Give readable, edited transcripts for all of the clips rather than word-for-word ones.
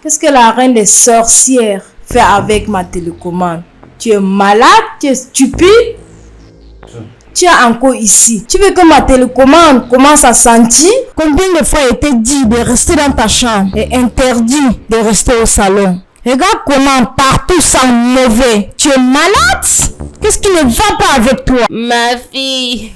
Qu'est-ce que la reine des sorcières fait avec ma télécommande? Tu es malade? Tu es stupide? Tu es encore ici. Tu veux que ma télécommande commence à sentir? Combien de fois il été dit de rester dans ta chambre et interdit de rester au salon? Regarde comment partout sent mauvais. Tu es malade? Qu'est-ce qui ne va pas avec toi? Ma fille,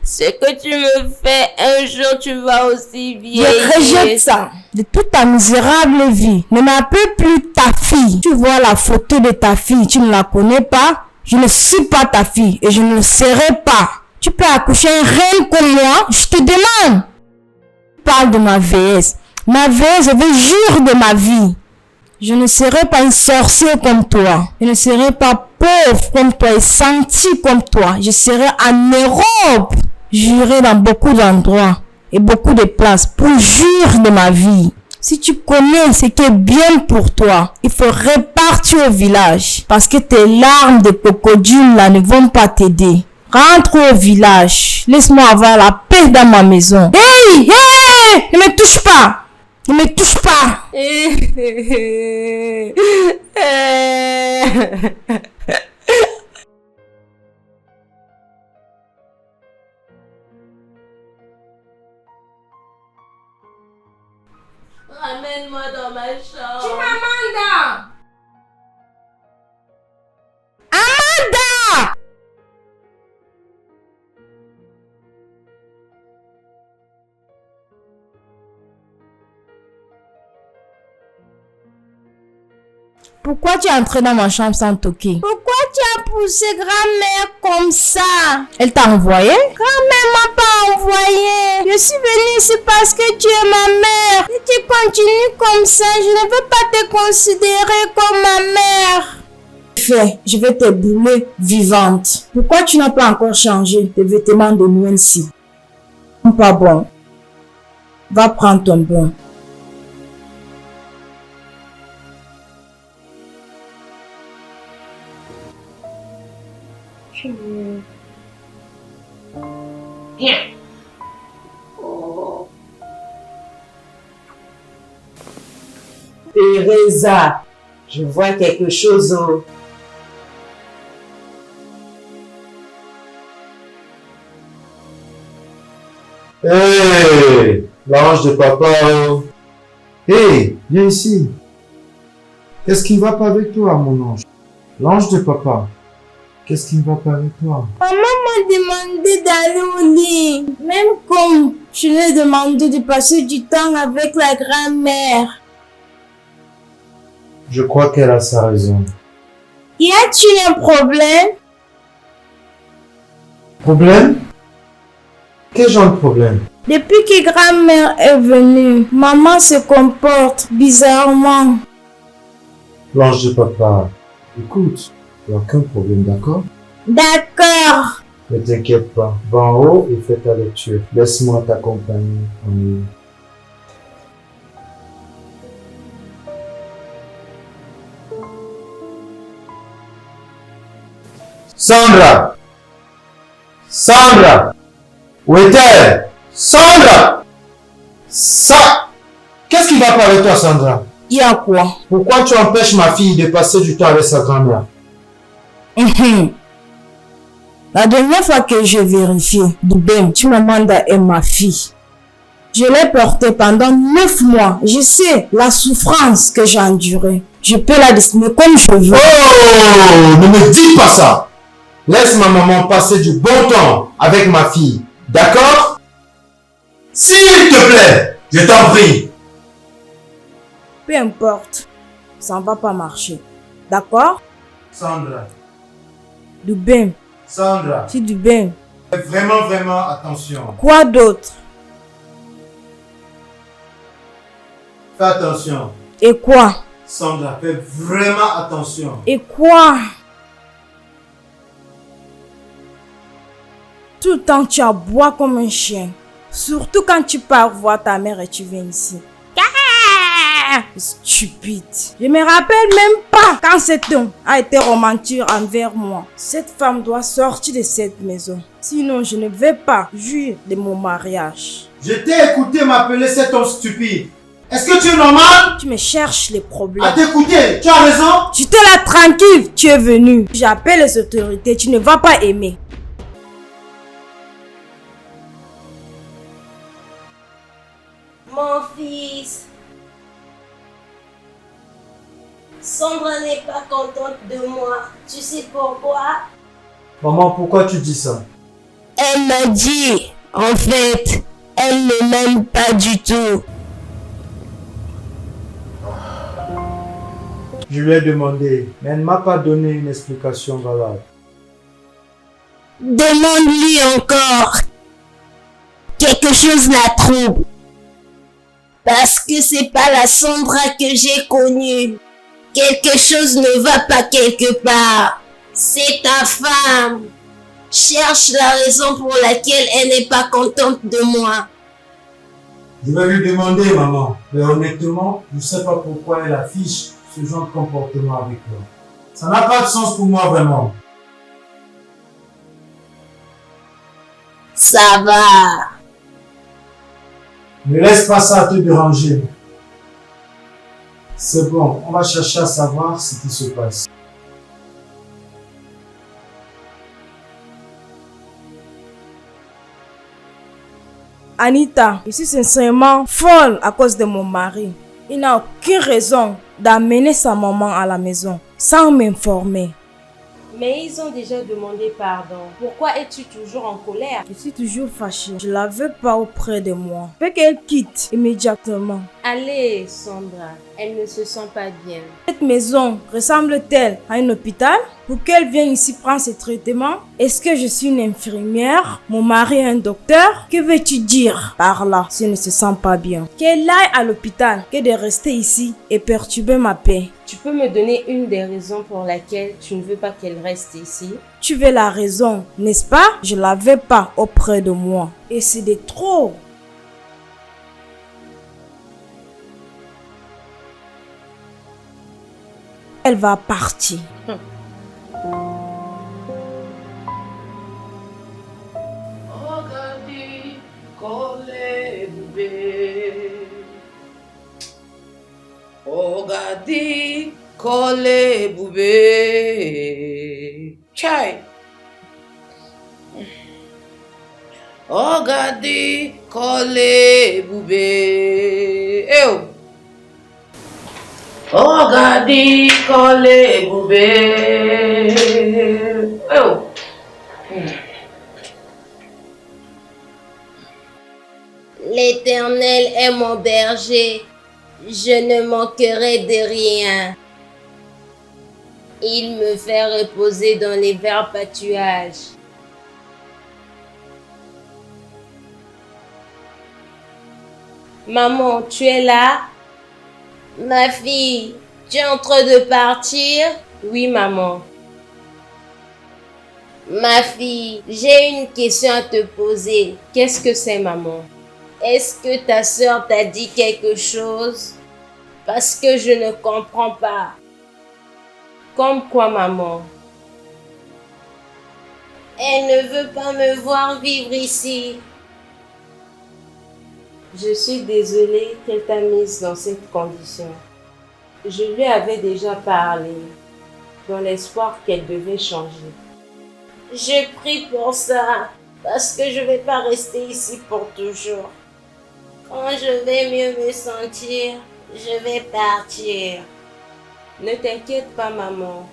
ce que tu me fais, un jour tu vas aussi vieillir. Je rejette ça. De toute ta misérable vie, ne m'appelle plus ta fille. Tu vois la photo de ta fille, tu ne la connais pas? Je ne suis pas ta fille et je ne le serai pas. Tu peux accoucher une reine comme moi? Je te demande. Parle de ma vieillesse. Ma vieillesse, je veux jure de ma vie. Je ne serai pas une sorcière comme toi. Je ne serai pas pauvre comme toi et sentie comme toi. Je serai en Europe. J'irai dans beaucoup d'endroits et beaucoup de places pour jurer de ma vie. Si tu connais ce qui est bien pour toi, il faut repartir au village parce que tes larmes de crocodile là ne vont pas t'aider. Rentre au village. Laisse-moi avoir la paix dans ma maison. Hey! Hey! Ne me touche pas! Ne me touche pas! Ramène-moi dans ma chambre. Chimamanda! Amanda! Pourquoi tu es entré dans ma chambre sans toquer? Pourquoi tu as poussé grand-mère comme ça? Elle t'a envoyé? Grand-mère m'a pas envoyé. Je suis venue ici parce que tu es ma mère. Si tu continues comme ça, je ne veux pas te considérer comme ma mère. Fais, je vais te brûler vivante. Pourquoi tu n'as pas encore changé tes vêtements de nuit? Pas bon. Va prendre ton bain. Teresa, je vois quelque chose. Hey, l'ange de papa. Hey, viens ici. Qu'est-ce qui ne va pas avec toi, mon ange? L'ange de papa. Qu'est-ce qui ne va pas avec toi? Maman m'a demandé d'aller au lit. Même comme je lui ai demandé de passer du temps avec la grand-mère. Je crois qu'elle a sa raison. Y a-t-il un problème? Problème? Quel genre de problème? Depuis que grand-mère est venue, maman se comporte bizarrement. L'ange de papa, écoute, il n'y a aucun problème, d'accord? D'accord. Ne t'inquiète pas. Va en haut et fais ta lecture. Laisse-moi t'accompagner en haut. Sandra! Sandra! Où est-elle? Sandra! Qu'est-ce qui va pas avec toi, Sandra? Il y a quoi? Pourquoi tu empêches ma fille de passer du temps avec sa grand-mère? La dernière fois que j'ai vérifié, Doubem, Chimamanda est ma fille. Je l'ai portée pendant 9 mois. Je sais la souffrance que j'ai endurée. Je peux la dessiner comme je veux. Oh! Ne me dis pas ça! Laisse ma maman passer du bon temps avec ma fille. D'accord? S'il te plaît, je t'en prie. Peu importe, ça ne va pas marcher. D'accord? Sandra. Doubem, Sandra. si Doubem. Fais vraiment attention. Quoi d'autre? Fais attention. Et quoi? Sandra, fais vraiment attention. Et quoi? Tout le temps tu aboies comme un chien. Surtout quand tu pars voir ta mère et tu viens ici. Stupide. Je me rappelle même pas quand cet homme a été romantique envers moi. Cette femme doit sortir de cette maison. Sinon, je ne vais pas jouir de mon mariage. Je t'ai écouté m'appeler cet homme stupide. Est-ce que tu es normal? Tu me cherches les À problèmes. t'écouter, tu as raison. Tu t'es là tranquille, tu es venu. J'appelle les autorités, tu ne vas pas aimer. Mon fils. Sandra n'est pas contente de moi. Tu sais pourquoi? Maman, pourquoi tu dis ça? Elle m'a dit, en fait, elle ne m'aime pas du tout. Je lui ai demandé, mais elle ne m'a pas donné une explication valable. Demande-lui encore. Quelque chose la trouble. Parce que c'est pas la Sandra que j'ai connue. Quelque chose ne va pas quelque part. C'est ta femme. Cherche la raison pour laquelle elle n'est pas contente de moi. Je vais lui demander, maman. Mais honnêtement, je ne sais pas pourquoi elle affiche ce genre de comportement avec toi. Ça n'a pas de sens pour moi, vraiment. Ça va. Ne laisse pas ça te déranger. C'est bon, on va chercher à savoir ce qui se passe. Anita, je suis sincèrement folle à cause de mon mari. Il n'a aucune raison d'amener sa maman à la maison sans m'informer. Mais ils ont déjà demandé pardon. Pourquoi es-tu toujours en colère? Je suis toujours fâchée. Je la veux pas auprès de moi. Fais qu'elle quitte immédiatement. Allez, Sandra, elle ne se sent pas bien. Cette maison ressemble-t-elle à un hôpital? Pour qu'elle vienne ici prendre ses traitements? Est-ce que je suis une infirmière? Mon mari est un docteur? Que veux-tu dire par là si elle ne se sent pas bien? Qu'elle aille à l'hôpital que de rester ici et perturber ma paix. Tu peux me donner une des raisons pour laquelle tu ne veux pas qu'elle reste ici? Tu veux la raison, n'est-ce pas? Je la veux pas auprès de moi. Et c'est de trop. Elle va partir. Ogadi kole bube chai Ogadi kole bube Ogadi kole bube L'Éternel est mon berger. Je ne manquerai de rien. Il me fait reposer dans les verts pâturages. Maman, tu es là? Ma fille, tu es en train de partir? Oui, maman. Ma fille, j'ai une question à te poser. Qu'est-ce que c'est, maman? Est-ce que ta sœur t'a dit quelque chose? Parce que je ne comprends pas. Comme quoi, maman? Elle ne veut pas me voir vivre ici. Je suis désolée qu'elle t'a mise dans cette condition. Je lui avais déjà parlé, dans l'espoir qu'elle devait changer. Je prie pour ça, parce que je ne vais pas rester ici pour toujours. Quand je vais mieux me sentir, je vais partir. Ne t'inquiète pas, maman.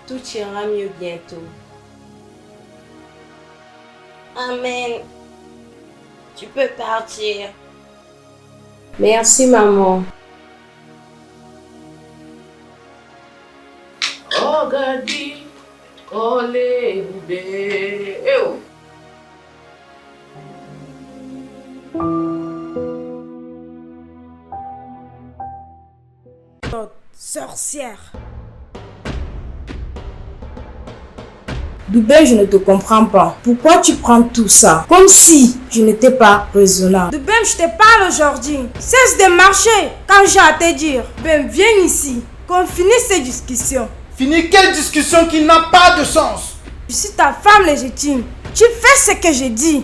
Tout ira mieux bientôt. Amen. Tu peux partir. Merci, maman. Ogadi kole bube Sorcière. Doubin, je ne te comprends pas. Pourquoi tu prends tout ça? Comme si je n'étais pas raisonnable. Doubin, je te parle aujourd'hui. Cesse de marcher quand j'ai à te dire. Ben, viens ici. Qu'on finisse cette discussion. Fini quelle discussion qui n'a pas de sens? Je suis ta femme légitime. Tu fais ce que je dis.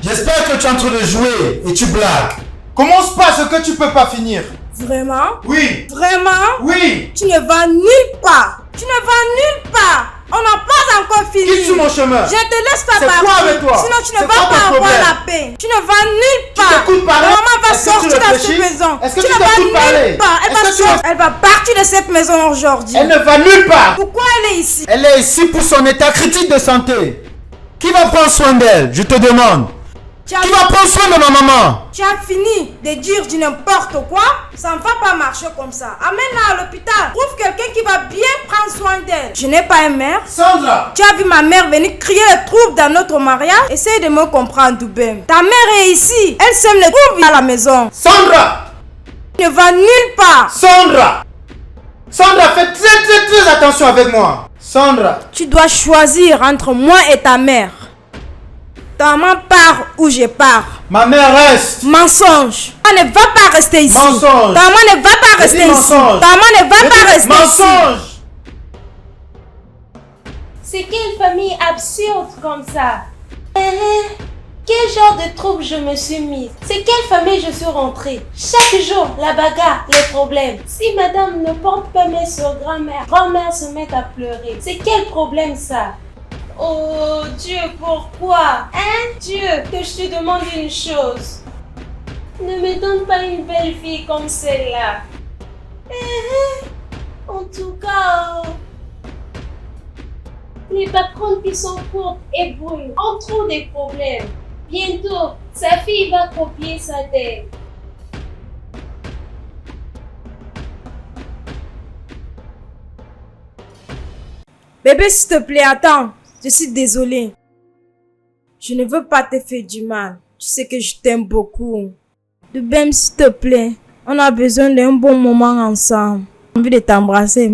J'espère que tu es en train de jouer et tu blagues. Commence pas ce que tu peux pas finir. Vraiment? Oui. Vraiment? Oui. Tu ne vas nulle part. Tu ne vas nulle part. On n'a pas encore fini. Quitte sur mon chemin. Je te laisse pas C'est partir. quoi avec toi? Sinon tu ne C'est vas quoi pas ton avoir problème? la paix. Tu ne vas nulle part. t'écoutes parler? Maman va Est-ce que tu sortir de cette réfléchis? maison. Est-ce que tu tu ne vas t'écoutes parler? nulle part. Elle Est-ce va que tu sortir. Elle va partir de cette maison aujourd'hui. Elle ne va nulle part. Pourquoi elle est ici? Elle est ici pour son état critique de santé. Qui va prendre soin d'elle? Je te demande. Qui va prendre soin de ma maman? Tu as fini de dire du n'importe quoi? Ça ne va pas marcher comme ça. Amène-la à l'hôpital. Trouve quelqu'un qui va bien prendre soin d'elle. Je n'ai pas une mère. Sandra! Tu as vu ma mère venir crier le trouble dans notre mariage? Essaye de me comprendre, Doubem. Ta mère est ici. Elle sème le trouble à la maison. Sandra! Tu ne vas nulle part. Sandra! Sandra, fais très attention avec moi. Sandra! Tu dois choisir entre moi et ta mère. Ta maman part ou je pars. Ma mère reste. Mensonge. Ta maman ne va pas rester ici. Mensonge. Ta maman ne va pas rester ici. mensonge. Ta maman ne va pas rester ici. Mensonge! C'est quelle famille absurde comme ça? Quel genre de trouble je me suis mise? C'est quelle famille je suis rentrée? Chaque jour, la bagarre, les problèmes. Si madame ne porte pas main sur grand-mère, grand-mère se met à pleurer. C'est quel problème ça? Oh Dieu, pourquoi? Hein Dieu, que je te demande une chose. Ne me donne pas une belle fille comme celle-là. En tout cas... les patronnes qui sont courtes et brunes ont trop de problèmes. Bientôt, sa fille va copier sa tête. Bébé, s'il te plaît, attends. Je suis désolée. Je ne veux pas te faire du mal. Tu sais que je t'aime beaucoup. Doubem, s'il te plaît. On a besoin d'un bon moment ensemble. J'ai envie de t'embrasser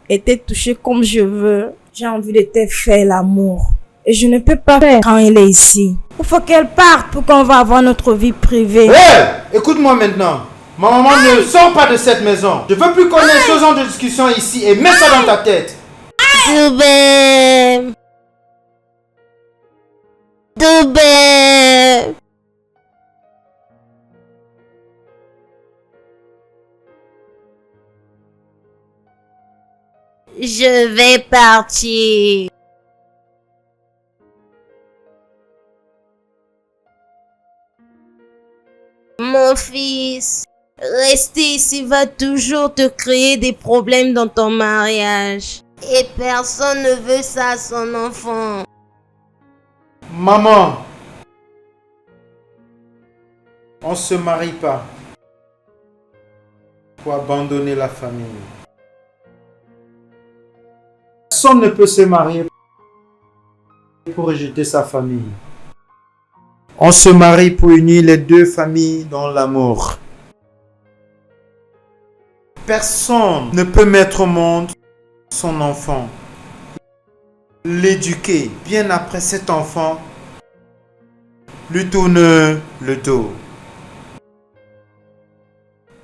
et te toucher comme je veux. J'ai envie de te faire l'amour. Et je ne peux pas faire quand elle est ici. Il faut qu'elle parte pour qu'on va avoir notre vie privée. Hey! Écoute-moi maintenant. Ma maman ne sort pas de cette maison. Je veux plus qu'on ait ce genre de discussion ici et mets ça dans ta tête. Doubem. Doubem. Je vais partir. Mon fils, rester ici va toujours te créer des problèmes dans ton mariage. Et personne ne veut ça à son enfant. Maman, on se marie pas pour abandonner la famille. Personne ne peut se marier pour rejeter sa famille. On se marie pour unir les deux familles dans l'amour. Personne ne peut mettre au monde son enfant, l'éduquer bien après cet enfant, lui tourne le dos.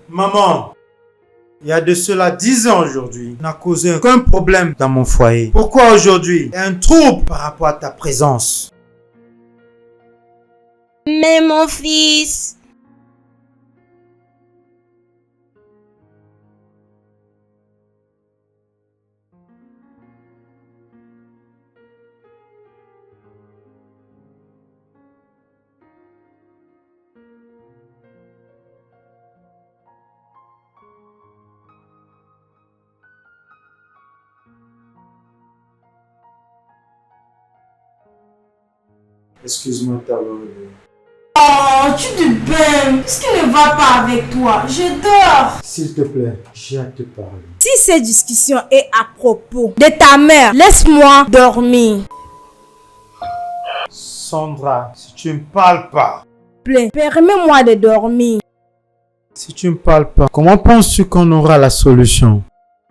Maman, il y a de cela 10 ans aujourd'hui, n'a causé aucun problème dans mon foyer. Pourquoi aujourd'hui il y a un trouble par rapport à ta présence? Mais mon fils, Excuse-moi de t'avoir. Oh, tu te baignes. Qu'est-ce qui ne va pas avec toi? Je dors. S'il te plaît, j'ai à te parler. Si cette discussion est à propos de ta mère, laisse-moi dormir. Sandra, si tu ne me parles pas, Permets-moi de dormir. si tu ne me parles pas, comment penses-tu qu'on aura la solution?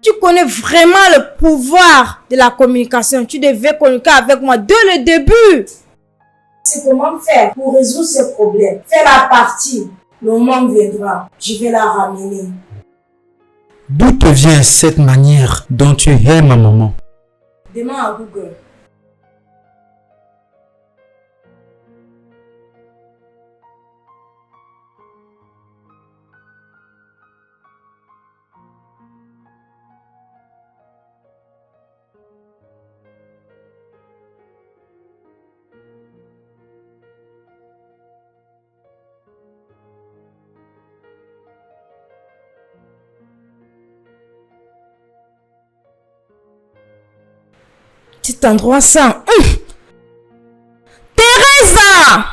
Tu connais vraiment le pouvoir de la communication. Tu devais communiquer avec moi dès le début. C'est comment faire pour résoudre ce problème. Fais la partie. Le moment viendra. Je vais la ramener. D'où te vient cette manière dont tu aimes ma maman? Demande à Google. Petit endroit ça. Teresa!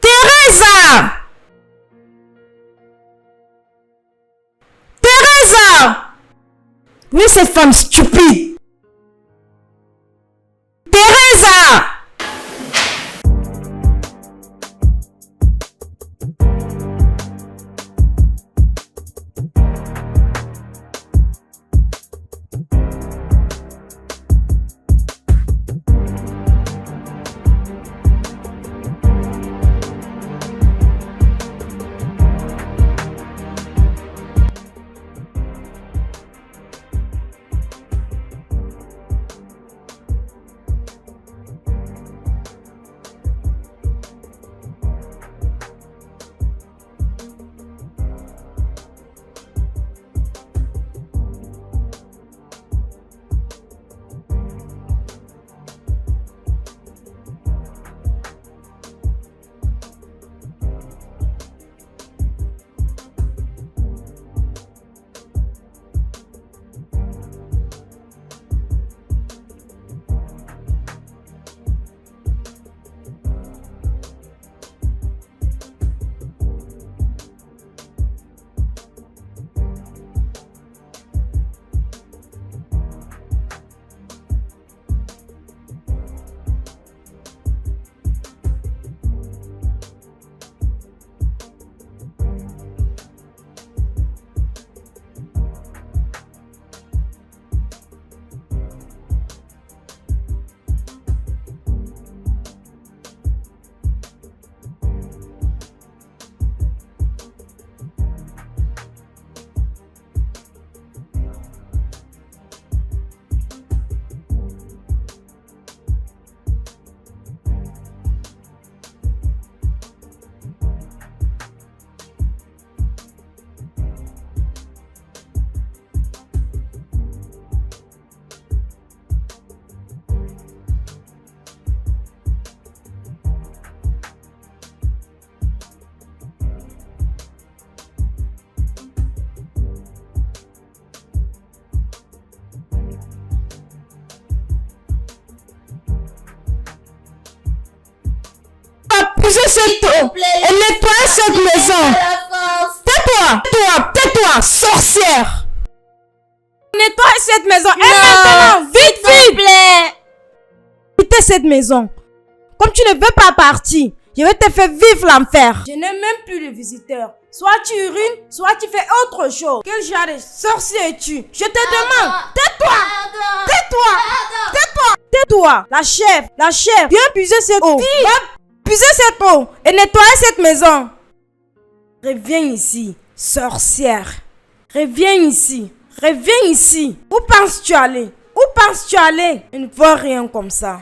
Teresa! Teresa! Oui, cette femme stupide. Teresa! Poussez cette eau et nettoyez cette maison. Tais-toi, tais-toi, tais-toi, sorcière. Nettoie cette maison. Et maintenant, vite, vite. Quittez cette maison. Comme tu ne veux pas partir, je vais te faire vivre l'enfer. Je n'ai même plus de visiteurs. Soit tu urines, soit tu fais autre chose. Quel genre de sorcier es-tu? Je te demande, tais-toi, tais-toi, tais-toi, tais-toi. La chef, viens puiser cette eau. Va puiser cette eau et nettoyer cette maison. Reviens ici, sorcière. Reviens ici, reviens ici. Où penses-tu aller? Où penses-tu aller? Je ne vois rien comme ça.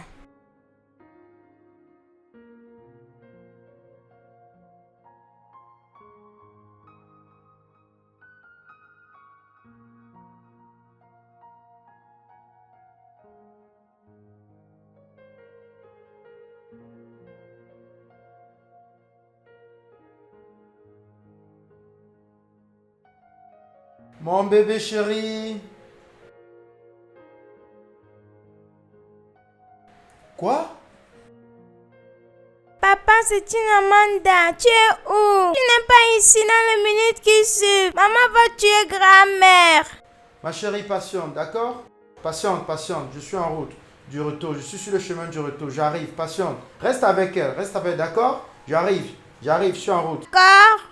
Mon bébé chéri. Quoi? Papa, c'est une Amanda. Tu es où? Tu n'es pas ici dans les minutes qui suivent. Maman va tuer grand-mère. Ma chérie, patiente, d'accord? Patiente, patiente. Je suis en route du retour. Je suis sur le chemin du retour. J'arrive, patiente. Reste avec elle, d'accord? J'arrive, je suis en route. D'accord.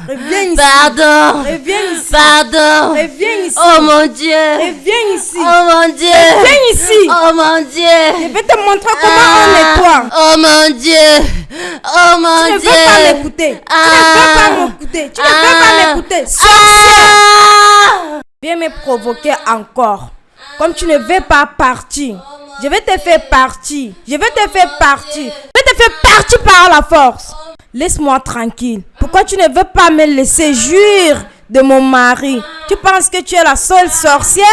Reviens ici. Pardon. Reviens ici. Pardon. Reviens ici. Oh mon Dieu. Reviens ici. Oh mon Dieu. Reviens ici. Oh mon Dieu. Je vais te montrer comment on nettoie. Oh mon Dieu. Oh mon Tu Dieu. ne veux pas m'écouter. Tu ne veux pas m'écouter. Tu ne veux pas m'écouter. Sorcière. Viens me provoquer encore. Comme tu ne veux pas partir, je vais te faire partir. Je vais te faire partir. Je vais te faire partir par la force. Laisse-moi tranquille. Pourquoi tu ne veux pas me laisser jouir de mon mari? Tu penses que tu es la seule sorcière?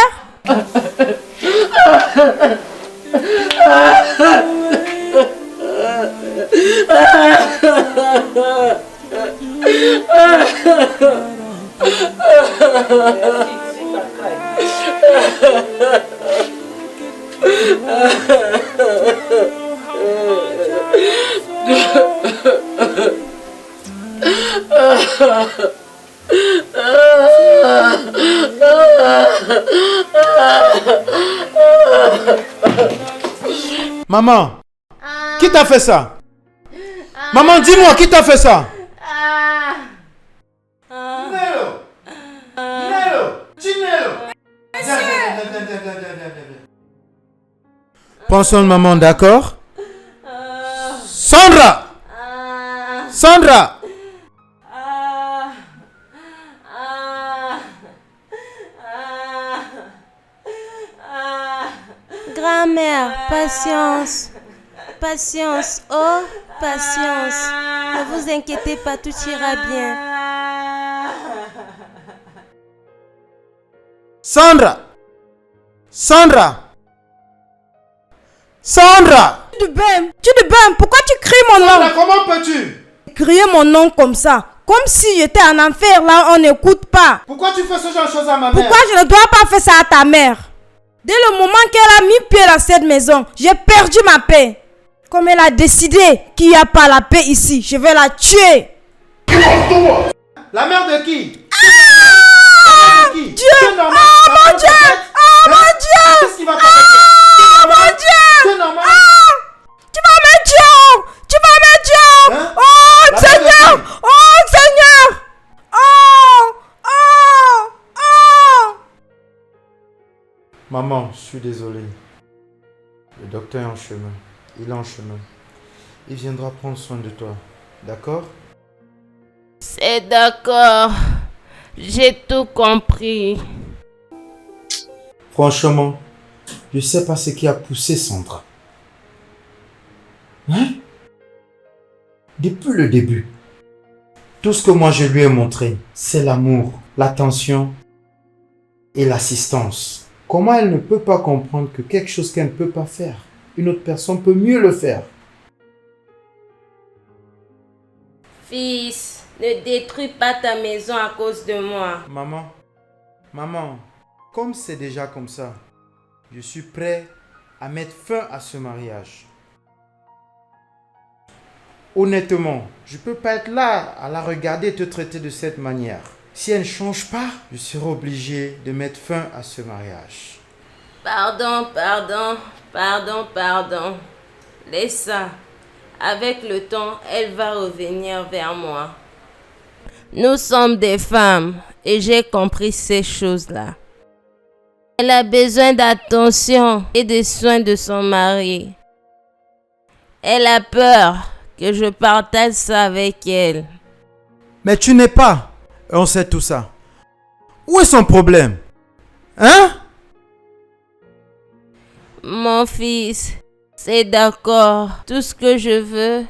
Maman, qui t'a fait ça? Maman, dis-moi, qui t'a fait ça? Nelo! Chinelo! Viens. Prends soin de maman, d'accord? Sandra! Sandra! Grand-mère, patience. Patience, oh, patience. Ne vous inquiétez pas, tout ira bien. Sandra! Sandra! Sandra! Tu te bats, pourquoi tu cries mon nom? Sandra, comment peux-tu? Crier mon nom comme ça, comme si j'étais en enfer, là on n'écoute pas. Pourquoi tu fais ce genre de choses à ma mère? Pourquoi je ne dois pas faire ça à ta mère? Dès le moment qu'elle a mis pied dans cette maison, j'ai perdu ma paix. Comme elle a décidé qu'il n'y a pas la paix ici, je vais la tuer. La mère de qui? Dieu! Oh mon Dieu! Oh mon Dieu! Qu'est-ce qui va passer? Oh mon Dieu! C'est normal? Tu vas me tuer! Tu vas me tuer! Hein? Oh La Seigneur! mère de qui? Oh Seigneur! Oh! Maman, je suis désolé. Le docteur est en chemin. Il est en chemin. Il viendra prendre soin de toi. D'accord? C'est d'accord. J'ai tout compris. Franchement, je sais pas ce qui a poussé Sandra. Hein? Depuis le début, tout ce que moi je lui ai montré, c'est l'amour, l'attention et l'assistance. Comment elle ne peut pas comprendre que quelque chose qu'elle ne peut pas faire, une autre personne peut mieux le faire? Fils, ne détruis pas ta maison à cause de moi. Maman, comme c'est déjà comme ça, je suis prêt à mettre fin à ce mariage. Honnêtement, je ne peux pas être là à la regarder te traiter de cette manière. Si elle ne change pas, je serai obligé de mettre fin à ce mariage. Pardon. Laisse ça. Avec le temps, elle va revenir vers moi. Nous sommes des femmes et j'ai compris ces choses-là. Elle a besoin d'attention et de soins de son mari. Elle a peur que je partage ça avec elle. Mais tu n'es pas. On sait tout ça. Où est son problème? Hein? Mon fils, c'est d'accord. Tout ce que je veux,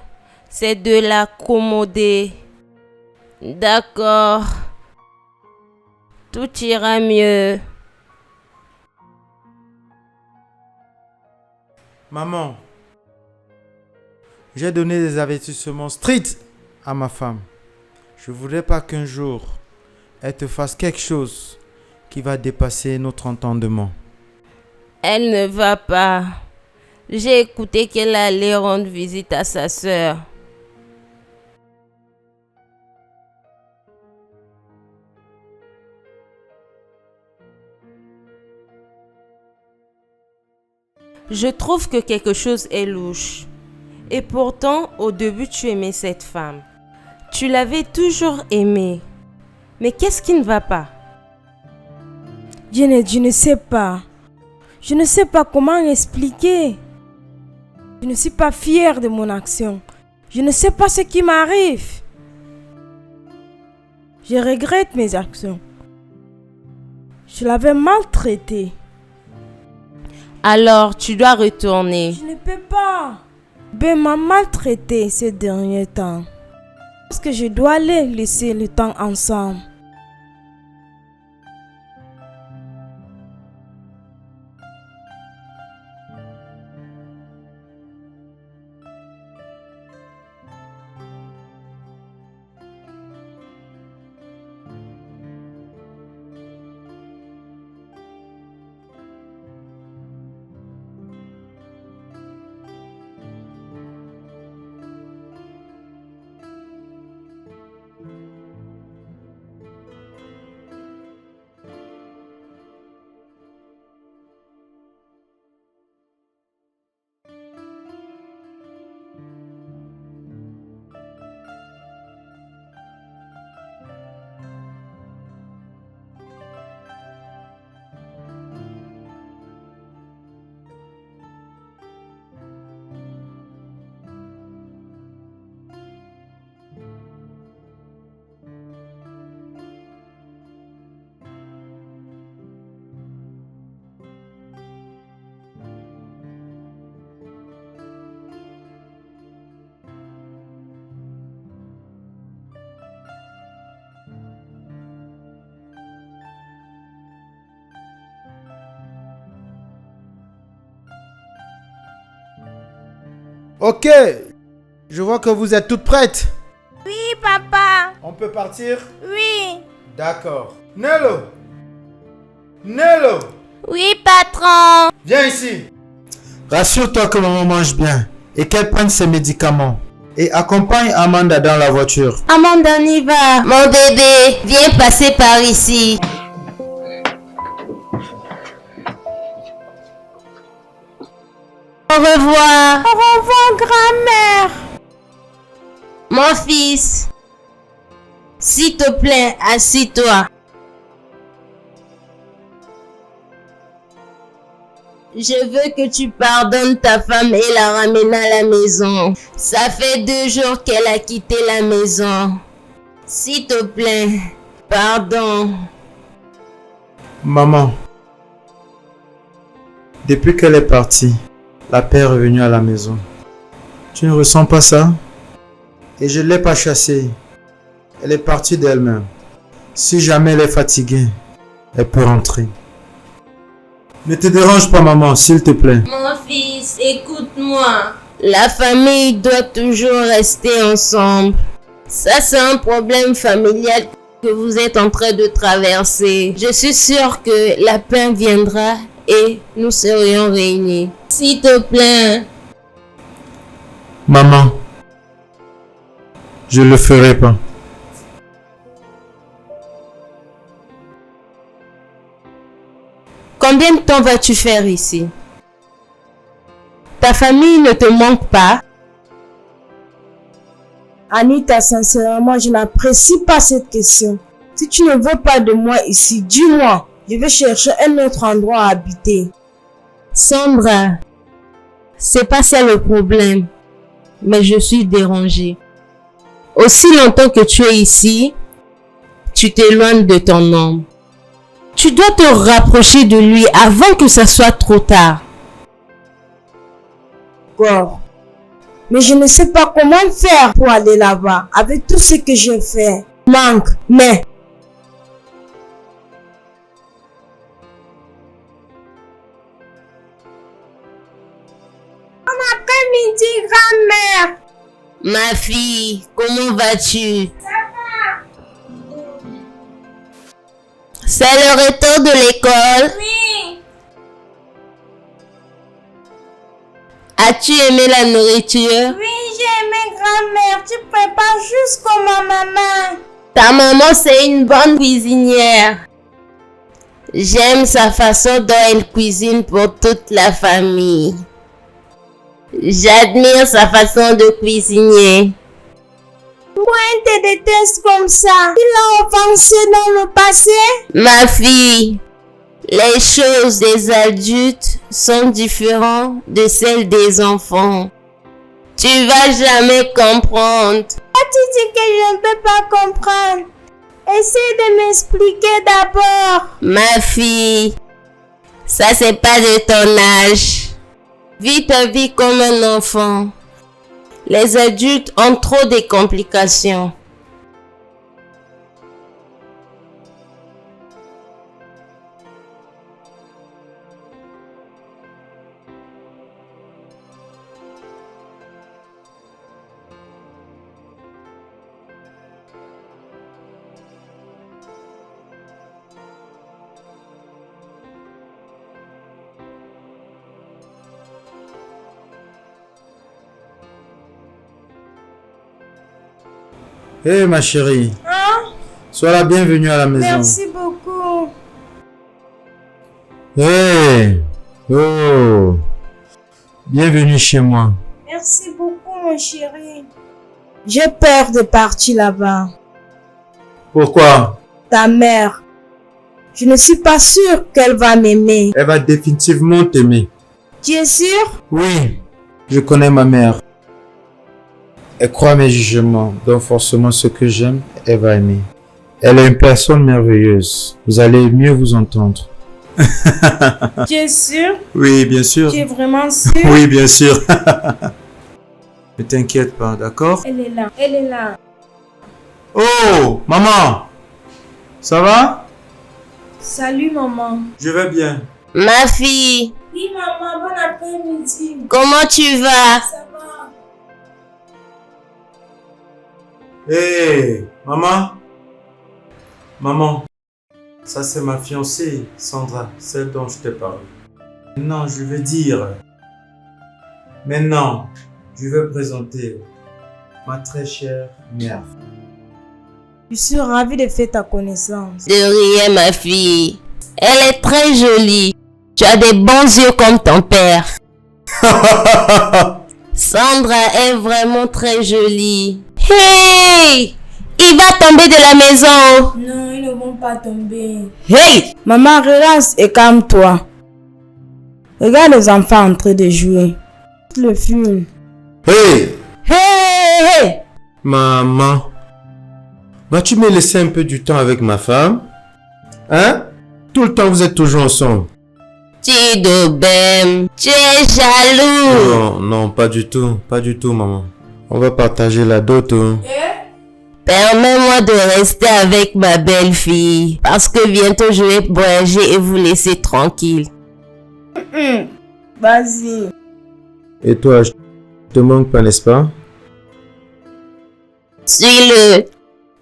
c'est de l'accommoder. D'accord. Tout ira mieux. Maman, j'ai donné des avertissements stricts à ma femme. Je ne voudrais pas qu'un jour, elle te fasse quelque chose qui va dépasser notre entendement. Elle ne va pas. J'ai écouté qu'elle allait rendre visite à sa sœur. Je trouve que quelque chose est louche. Et pourtant, au début, tu aimais cette femme. Tu l'avais toujours aimée. Mais qu'est-ce qui ne va pas? Je ne sais pas. Je ne sais pas comment expliquer. Je ne suis pas fière de mon action. Je ne sais pas ce qui m'arrive. Je regrette mes actions. Je l'avais maltraitée. Alors, tu dois retourner. Je ne peux pas. Ben m'a maltraité ces derniers temps. Parce que je dois les laisser le temps ensemble. Ok, je vois que vous êtes toutes prêtes. Oui, papa. On peut partir? Oui. D'accord. Nello! Nello! Oui, patron. Viens ici. Rassure-toi que maman mange bien et qu'elle prenne ses médicaments. Et accompagne Amanda dans la voiture. Amanda, on y va. Mon bébé, viens passer par ici. Au revoir. Au revoir, grand-mère. Mon fils, s'il te plaît, assis-toi. Je veux que tu pardonnes ta femme et la ramènes à la maison. Ça fait 2 jours qu'elle a quitté la maison. S'il te plaît, pardon. Maman, depuis qu'elle est partie, la paix est revenue à la maison. Tu ne ressens pas ça? Et je ne l'ai pas chassée. Elle est partie d'elle-même. Si jamais elle est fatiguée, elle peut rentrer. Ne te dérange pas, maman, s'il te plaît. Mon fils, écoute-moi. La famille doit toujours rester ensemble. Ça, c'est un problème familial que vous êtes en train de traverser. Je suis sûre que la paix viendra et nous serions réunis. S'il te plaît. Maman, je ne le ferai pas. Combien de temps vas-tu faire ici? Ta famille ne te manque pas? Anita, sincèrement, je n'apprécie pas cette question. Si tu ne veux pas de moi ici, dis-moi. Je vais chercher un autre endroit à habiter. Sandra, c'est pas ça le problème. Mais je suis dérangée. Aussi longtemps que tu es ici, tu t'éloignes de ton homme. Tu dois te rapprocher de lui avant que ça soit trop tard. D'accord. Mais je ne sais pas comment faire pour aller là-bas. Avec tout ce que j'ai fait. Manque. Mais. Bon après-midi, grand-mère. Ma fille, comment vas-tu? C'est le retour de l'école. Oui. As-tu aimé la nourriture? Oui, j'ai aimé grand-mère. Tu prépares juste comme ma maman. Ta maman, c'est une bonne cuisinière. J'aime sa façon dont elle cuisine pour toute la famille. J'admire sa façon de cuisiner. Pourquoi elle te déteste comme ça? Tu l'as offensé dans le passé? Ma fille, les choses des adultes sont différentes de celles des enfants. Tu vas jamais comprendre. Tu dis que je ne peux pas comprendre. Essaye de m'expliquer d'abord. Ma fille, Ça, c'est pas de ton âge. Vis ta vie comme un enfant. Les adultes ont trop de complications. Hé ma chérie, Hein? sois la bienvenue à la maison. Merci beaucoup. Hé, oh, bienvenue chez moi. Merci beaucoup, mon chéri. J'ai peur de partir là-bas. Pourquoi? Ta mère. Je ne suis pas sûre qu'elle va m'aimer. Elle va définitivement t'aimer. Tu es sûr? Oui, je connais ma mère. Elle croit à mes jugements, donc forcément ce que j'aime, elle va aimer. Elle est une personne merveilleuse. Vous allez mieux vous entendre. Tu es sûr? Oui, bien sûr. Tu es vraiment sûr? Oui, bien sûr. Ne t'inquiète pas, d'accord? Elle est là. Elle est là. Oh, maman! Ça va? Salut, maman. Je vais bien. Ma fille, Oui, maman. Bon après-midi. comment tu vas? Ça va? Hé, maman? Maman, ça c'est ma fiancée, Sandra, celle dont je t'ai parlé. Non, je veux dire... Maintenant, je vais présenter ma très chère mère. Je suis ravie de faire ta connaissance. De rien, ma fille. Elle est très jolie. Tu as des bons yeux comme ton père. Sandra est vraiment très jolie. Hey! Il va tomber de la maison. Non, ils ne vont pas tomber. Hey! Maman, relaxe et calme-toi. Regarde les enfants en train de jouer. Le film. Hé, Hey, hey! maman, vas-tu me laisser un peu du temps avec ma femme? Hein? Tout le temps vous êtes toujours ensemble. Tidobem, tu es jaloux. Non, non, pas du tout, maman. On va partager la dot. Hein. Permets-moi de rester avec ma belle-fille. Parce que bientôt je vais voyager et vous laisser tranquille. Vas-y. Et toi, je te manque pas, n'est-ce pas? Suis-le.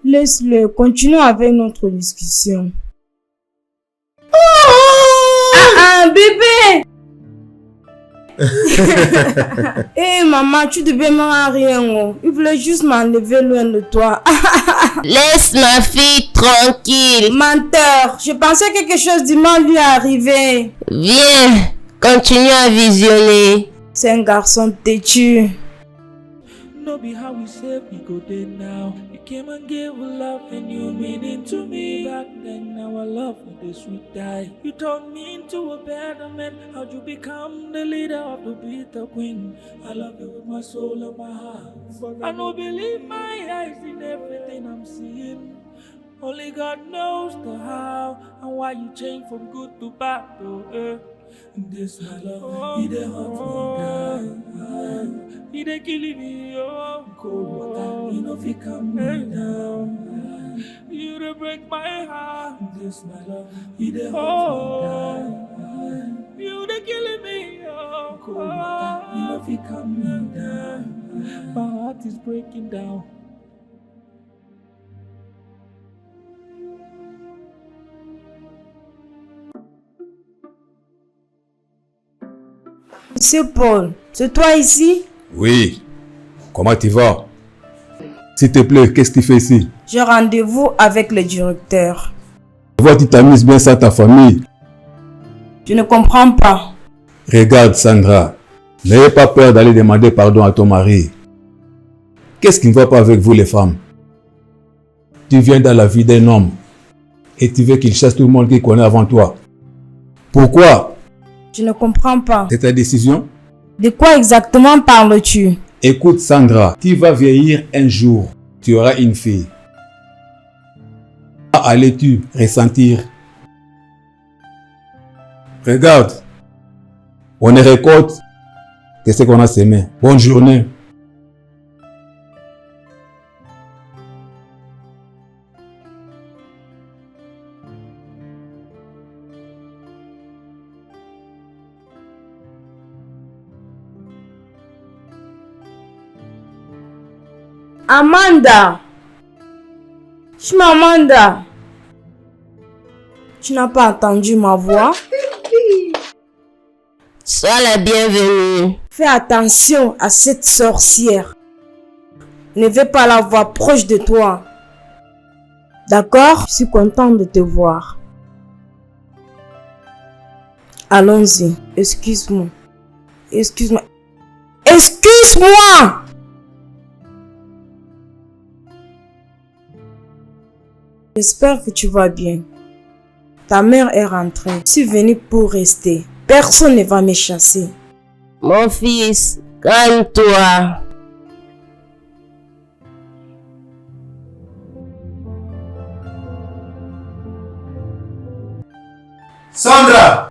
Laisse-le. Continuons avec notre discussion. Ah, bébé! Hé, maman, tu devais me rien. Oh. Il voulait juste m'enlever loin de toi. Laisse ma fille tranquille. Menteur. Je pensais que quelque chose du mal lui est arrivé. Viens, continue à visionner. C'est un garçon têtu. No be how we say we go there now. You came and gave love and you meaning to me. Back then our love was the sweet die. You turned me into a better man. How'd you become the leader of the bitter queen? I love you with my soul and my heart. But I don't believe my eyes in everything I'm seeing. Only God knows the how and why you changed from good to bad. This my love, he dey hunt me down. He dey killing me, oh. Cold water, he no fit calm me down. You dey break my heart. This my love, he dey hunt me down. You dey killing me, oh. Cold water, he no fit calm me down. My heart is breaking down. Monsieur Paul, c'est toi ici? Oui. Comment tu vas? S'il te plaît, qu'est-ce que tu fais ici? J'ai rendez-vous avec le directeur. Je vois que tu t'amuses bien sans ta famille. Je ne comprends pas. Regarde Sandra, n'ayez pas peur d'aller demander pardon à ton mari. Qu'est-ce qui ne va pas avec vous les femmes? Tu viens dans la vie d'un homme et tu veux qu'il chasse tout le monde qu'il connaît avant toi. Pourquoi? Je ne comprends pas. C'est ta décision? De quoi exactement parles-tu? Écoute Sandra, tu vas vieillir un jour. Tu auras une fille. Allais-tu ressentir Regarde, on ne récolte que ce qu'on a semé. Bonne journée. Amanda! Amanda! Tu n'as pas entendu ma voix? Sois la bienvenue. Fais attention à cette sorcière. Ne vais pas la voir proche de toi. D'accord? Je suis contente de te voir. Allons-y. Excuse-moi. Excuse-moi. Excuse-moi! J'espère que tu vas bien. Ta mère est rentrée. Je suis venue pour rester. Personne ne va me chasser. Mon fils, calme-toi. Sandra!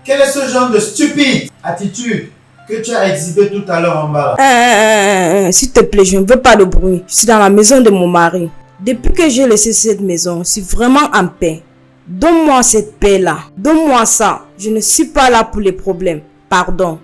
Quel est ce genre de stupide attitude que tu as exhibé tout à l'heure en bas? S'il te plaît, je ne veux pas de bruit. Je suis dans la maison de mon mari. Depuis que j'ai laissé cette maison, je suis vraiment en paix. Donne-moi cette paix-là. Donne-moi ça. Je ne suis pas là pour les problèmes. Pardon.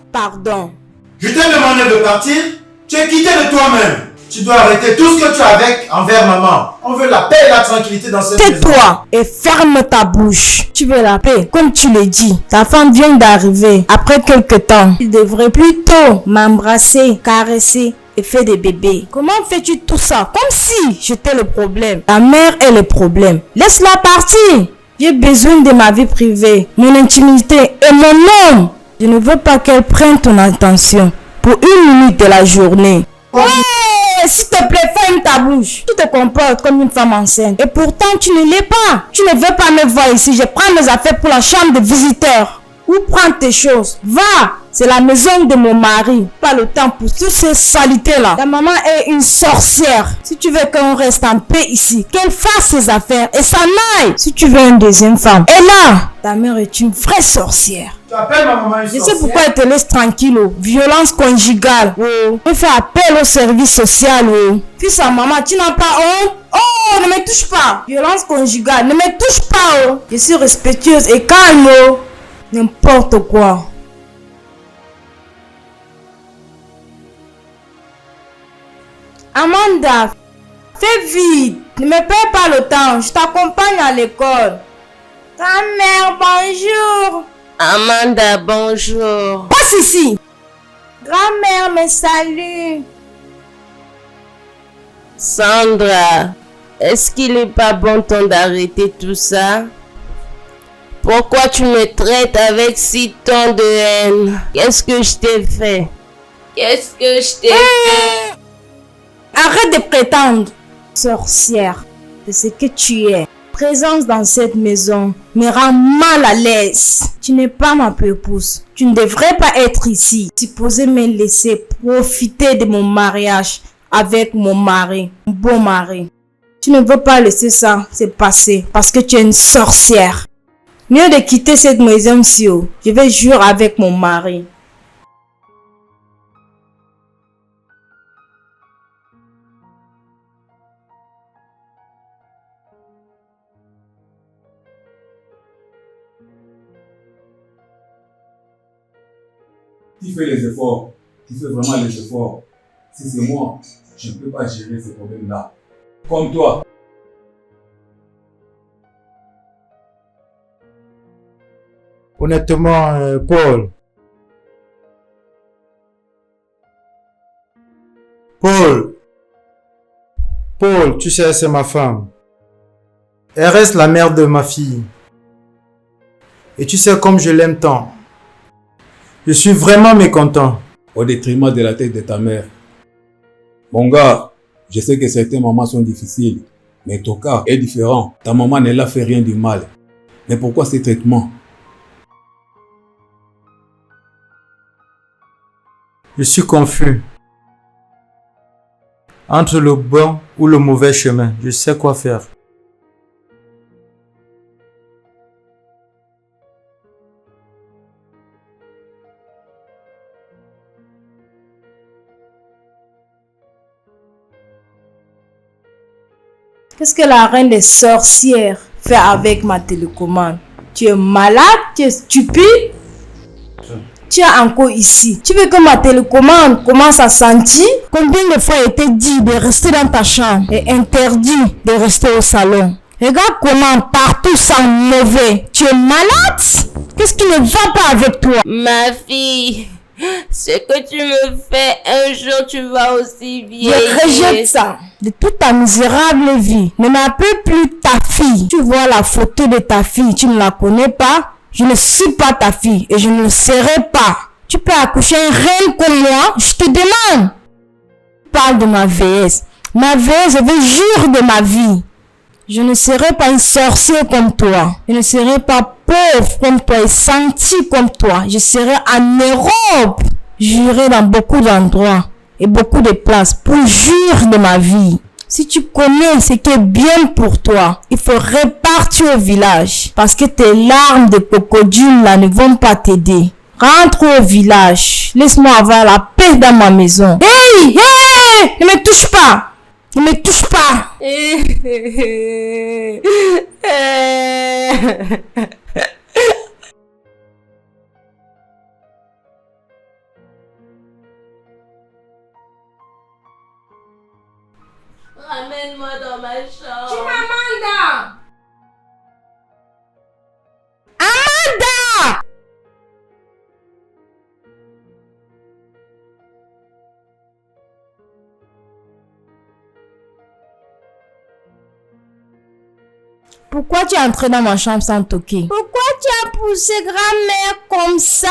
Pardon. Je t'ai demandé de partir. Tu es quitté de toi-même. Tu dois arrêter tout ce que tu as avec envers maman. On veut la paix et la tranquillité dans cette maison. Tais-toi et ferme ta bouche. Tu veux la paix, comme tu l'as dit. Ta femme vient d'arriver. Après quelques temps, il devrait plutôt m'embrasser, caresser et faire des bébés. Comment fais-tu tout ça? Comme si j'étais le problème. Ta mère est le problème. Laisse-la partir. J'ai besoin de ma vie privée, mon intimité et mon nom. Je ne veux pas qu'elle prenne ton attention pour 1 minute de la journée. Ouais, s'il te plaît, ferme ta bouche. Tu te comportes comme une femme enceinte. Et pourtant, tu ne l'es pas. Tu ne veux pas me voir ici. Je prends mes affaires pour la chambre de visiteurs. Où prends tes choses? Va! C'est la maison de mon mari. Pas le temps pour toutes ces saletés-là. Ta maman est une sorcière. Si tu veux qu'on reste en paix ici, qu'elle fasse ses affaires et s'en aille. Si tu veux une deuxième femme. Et là, ta mère est une vraie sorcière. Tu appelles ma maman une sorcière? Je sais pourquoi elle te laisse tranquille. Oh. Violence conjugale. Oh. On fait appel au service social. Oh. Fils à maman, tu n'as pas honte? Oh, ne me touche pas. Violence conjugale, ne me touche pas. Oh. Je suis respectueuse et calme. Oh. N'importe quoi. Amanda, fais vite. Ne me perds pas le temps. Je t'accompagne à l'école. Grand-mère, bonjour. Amanda, bonjour. Passe ici. Grand-mère me salue. Sandra, est-ce qu'il n'est pas bon temps d'arrêter tout ça? Pourquoi tu me traites avec si tant de haine? Qu'est-ce que je t'ai fait? Qu'est-ce que je t'ai fait? Arrête de prétendre, sorcière, de ce que tu es. Présence dans cette maison me rend mal à l'aise. Tu n'es pas ma épouse. Tu ne devrais pas être ici. Supposé me laisser profiter de mon mariage avec mon mari, mon bon mari. Tu ne veux pas laisser ça se passer parce que tu es une sorcière. Mieux de quitter cette maison-ci. Je vais jouer avec mon mari. Tu fais les efforts. Tu fais vraiment les efforts. Si c'est moi, je ne peux pas gérer ces problèmes-là. Comme toi. Honnêtement, Paul, tu sais, c'est ma femme. Elle reste la mère de ma fille. Et tu sais comme je l'aime tant. Je suis vraiment mécontent. Au détriment de la tête de ta mère. Mon gars, je sais que certains moments sont difficiles. Mais ton cas est différent. Ta maman ne l'a fait rien du mal. Mais pourquoi ces traitements? Je suis confus. Entre le bon ou le mauvais chemin, je sais quoi faire. Qu'est-ce que la reine des sorcières fait avec ma télécommande? Tu es malade? Tu es stupide? Tu es encore ici. Tu veux que ma télécommande commence à sentir? Combien de fois il été dit de rester dans ta chambre et interdit de rester au salon? Regarde comment partout sent mauvais. Tu es malade? Qu'est-ce qui ne va pas avec toi? Ma fille, ce que tu me fais, un jour tu vas aussi vieillir. Je rejette ça. De toute ta misérable vie, ne m'appelle plus ta fille. Tu vois la photo de ta fille, tu ne la connais pas. Je ne suis pas ta fille et je ne le serai pas. Tu peux accoucher une reine comme moi? Je te demande. Parle de ma vieillesse. Ma vieillesse, je veux jure de ma vie. Je ne serai pas une sorcière comme toi. Je ne serai pas pauvre comme toi et sentie comme toi. Je serai en Europe. J'irai dans beaucoup d'endroits et beaucoup de places pour jurer de ma vie. Si tu connais ce qui est bien pour toi, il faut repartir au village. Parce que tes larmes de crocodile là ne vont pas t'aider. Rentre au village. Laisse-moi avoir la paix dans ma maison. Hey! Hey! Ne me touche pas! Ne me touche pas! Ramène-moi dans ma chambre. Chimamanda! Amanda! Pourquoi tu es entré dans ma chambre sans toquer? Pourquoi tu as poussé grand-mère comme ça?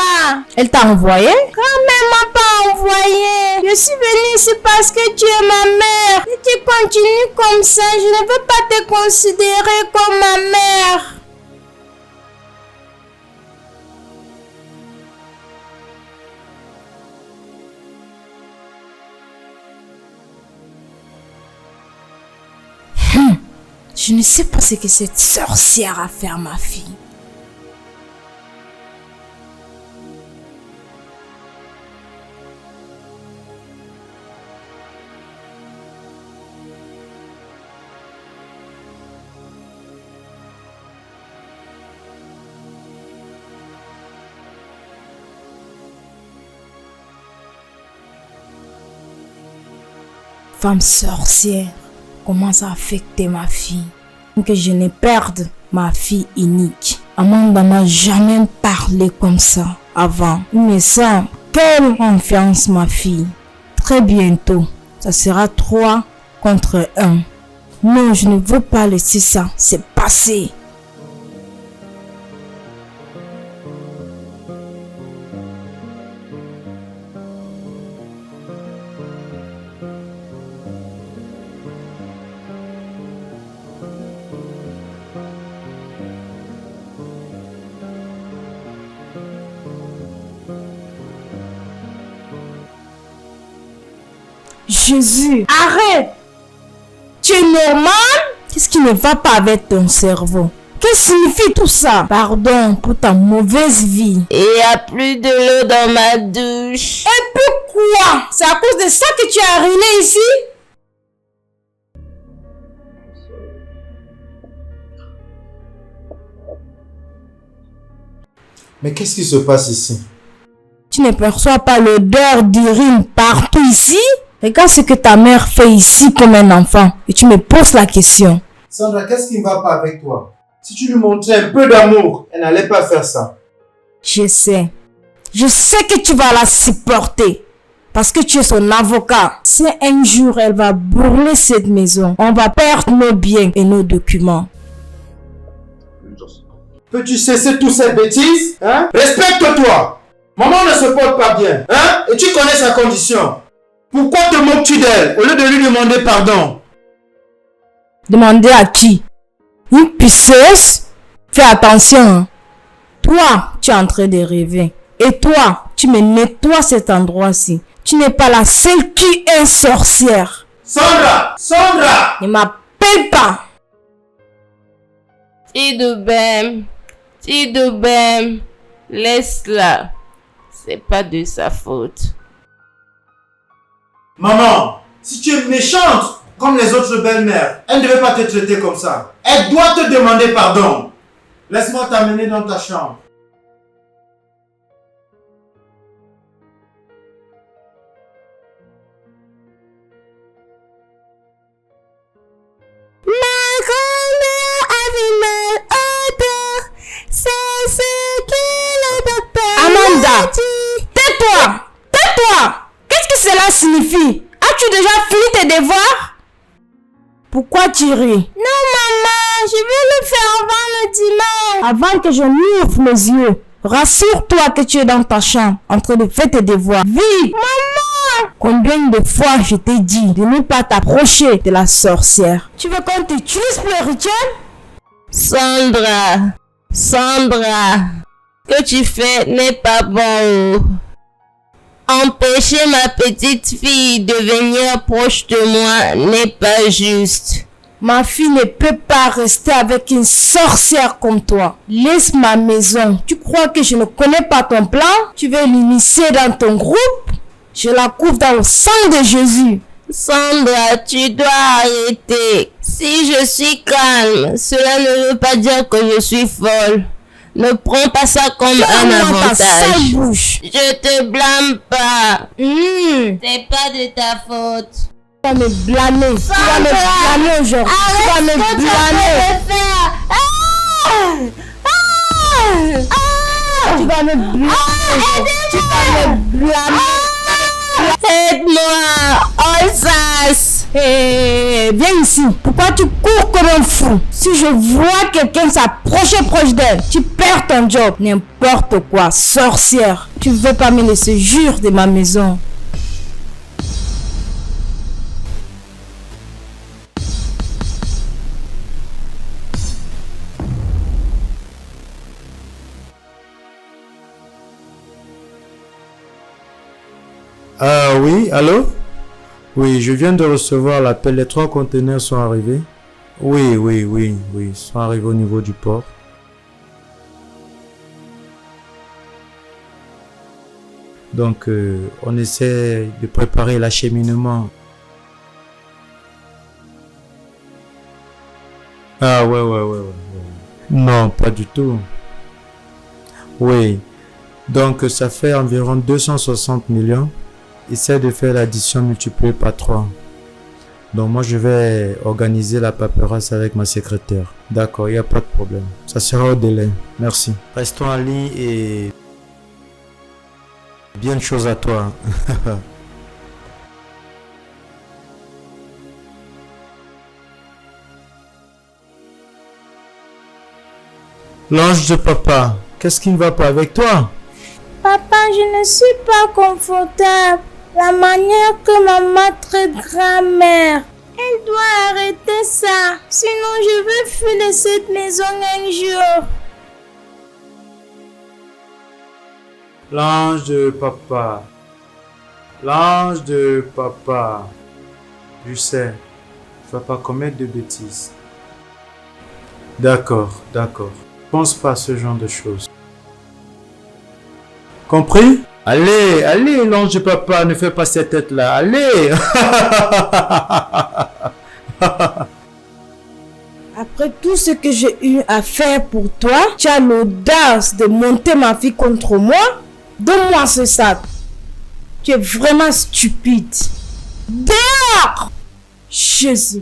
Elle t'a envoyé? Grand-mère m'a pas envoyé. Je suis venue ici parce que tu es ma mère. Si tu continues comme ça, je ne veux pas te considérer comme ma mère. Je ne sais pas ce que cette sorcière a fait à ma fille. Femme sorcière commence à affecter ma fille. Que je ne perde ma fille unique. Amanda n'a jamais parlé comme ça avant. Il me semble quelle confiance ma fille. Très bientôt, ça sera 3 contre 1. Non, je ne veux pas laisser ça. C'est passé. Jésus, arrête! Tu es normal? Qu'est-ce qui ne va pas avec ton cerveau? Que signifie tout ça? Pardon pour ta mauvaise vie. Il n'y a plus de l'eau dans ma douche. Et pourquoi? C'est à cause de ça que tu es arrivé ici? Mais qu'est-ce qui se passe ici? Tu ne perçois pas l'odeur d'urine partout ici? Regarde ce que ta mère fait ici comme un enfant. Et tu me poses la question. Sandra, qu'est-ce qui ne va pas avec toi? Si tu lui montrais un peu d'amour, elle n'allait pas faire ça. Je sais. Je sais que tu vas la supporter. Parce que tu es son avocat. Si un jour elle va brûler cette maison, on va perdre nos biens et nos documents. Peux-tu cesser toutes ces bêtises? Hein? Respecte-toi! Maman ne se porte pas bien. Hein? Et tu connais sa condition. Pourquoi te moques-tu d'elle au lieu de lui demander pardon? Demander à qui? Une puceuse? Fais attention. Hein? Toi, tu es en train de rêver. Et toi, tu me nettoies cet endroit-ci. Tu n'es pas la seule qui est sorcière. Sandra! Sandra! Ne m'appelle pas. Tidobem, laisse-la. C'est pas de sa faute. Maman, si tu es méchante, comme les autres belles-mères. Elle ne devait pas te traiter comme ça. Elle doit te demander pardon. Laisse-moi t'amener dans ta chambre. Ma grand-mère avait mal au dos. C'est ce que le docteur Amanda, a dit. tais-toi! Tais-toi! Qu'est-ce que cela signifie? As-tu déjà fini tes devoirs? Pourquoi tu ris? Non, maman, je veux le faire avant le dimanche. Avant que je n'ouvre mes yeux, rassure-toi que tu es dans ta chambre en train de faire tes devoirs. Vite! Maman! Combien de fois je t'ai dit de ne pas t'approcher de la sorcière? Tu veux qu'on t'utilise pour le rituel? Sandra, ce que tu fais n'est pas bon. Empêcher ma petite fille de venir proche de moi n'est pas juste. Ma fille ne peut pas rester avec une sorcière comme toi. Laisse ma maison. Tu crois que je ne connais pas ton plan? Tu veux l'initier dans ton groupe? Je la couvre dans le sang de Jésus. Sandra, tu dois arrêter. Si je suis calme, cela ne veut pas dire que je suis folle. Ne prends pas ça comme un avantage. Je te blâme pas. C'est pas de ta faute. Tu vas me blâmer. Tu vas me blâmer aujourd'hui. Tu vas me blâmer. Tu vas me blâmer. Tu vas me blâmer. Aide-moi, Alsace. Viens ici. Pourquoi tu cours comme un fou? Si je vois quelqu'un s'approcher proche d'elle, tu perds ton job. N'importe quoi, sorcière. Tu veux pas me laisser jure de ma maison. Ah oui, allô? Oui, je viens de recevoir l'appel. Les 3 conteneurs sont arrivés. Oui, ils sont arrivés au niveau du port. Donc, on essaie de préparer l'acheminement. Ah ouais. Non, pas du tout. Oui. Donc, ça fait environ 260 millions. Essaie de faire l'addition multipliée par 3. Donc moi je vais organiser la paperasse avec ma secrétaire. D'accord, il n'y a pas de problème. Ça sera au délai. Merci. Restons en ligne et bien de choses à toi. L'ange de papa, qu'est-ce qui ne va pas avec toi? Papa, je ne suis pas confortable. La manière que maman traite grand-mère. Elle doit arrêter ça. Sinon, je vais fuir de cette maison un jour. L'ange de papa. L'ange de papa. Je sais. Tu vas pas commettre de bêtises. D'accord. Pense pas à ce genre de choses. Compris? Allez, l'ange de papa, ne fais pas cette tête-là. Allez! Après tout ce que j'ai eu à faire pour toi, tu as l'audace de monter ma fille contre moi? Donne-moi ce sac. Tu es vraiment stupide. Dehors! Jésus.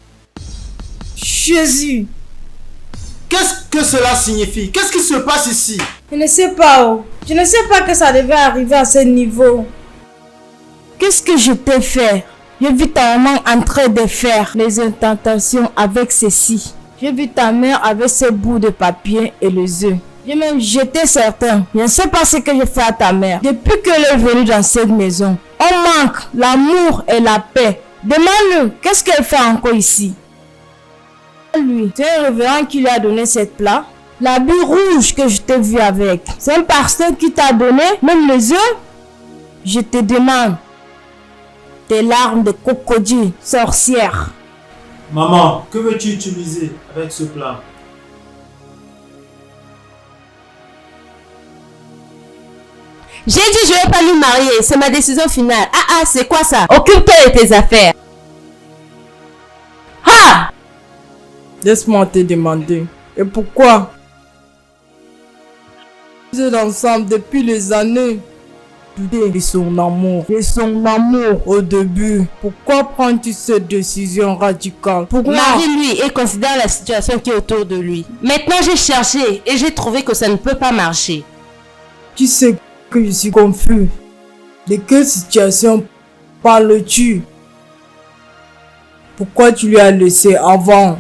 Qu'est-ce que cela signifie? Qu'est-ce qui se passe ici? Je ne sais pas. Je ne sais pas que ça devait arriver à ce niveau. Qu'est-ce que je t'ai fait? J'ai vu ta maman en train de faire les incantations avec ceci. J'ai vu ta mère avec ce bout de papier et les œufs. J'ai même jeté certains. Je ne sais pas ce que j'ai fait à ta mère. Depuis qu'elle est venue dans cette maison, on manque l'amour et la paix. Demande-lui, qu'est-ce qu'elle fait encore ici? Lui, c'est un révérend qui lui a donné cette plat. L'habit rouge que je t'ai vu avec, c'est un pasteur qui t'a donné, même les œufs. Je te demande, tes larmes de crocodile, sorcière. Maman, que veux-tu utiliser avec ce plat? J'ai dit je vais pas lui marier, c'est ma décision finale. C'est quoi ça? Occupe-toi de tes affaires. Laisse-moi te demander. Et pourquoi? Vous êtes ensemble depuis les années. De son amour. De son amour au début. Pourquoi prends-tu cette décision radicale? Pourquoi? Marie, lui, et considère la situation qui est autour de lui. Maintenant, j'ai cherché et j'ai trouvé que ça ne peut pas marcher. Tu sais que je suis confus. De quelle situation parles-tu? Pourquoi tu lui as laissé avant?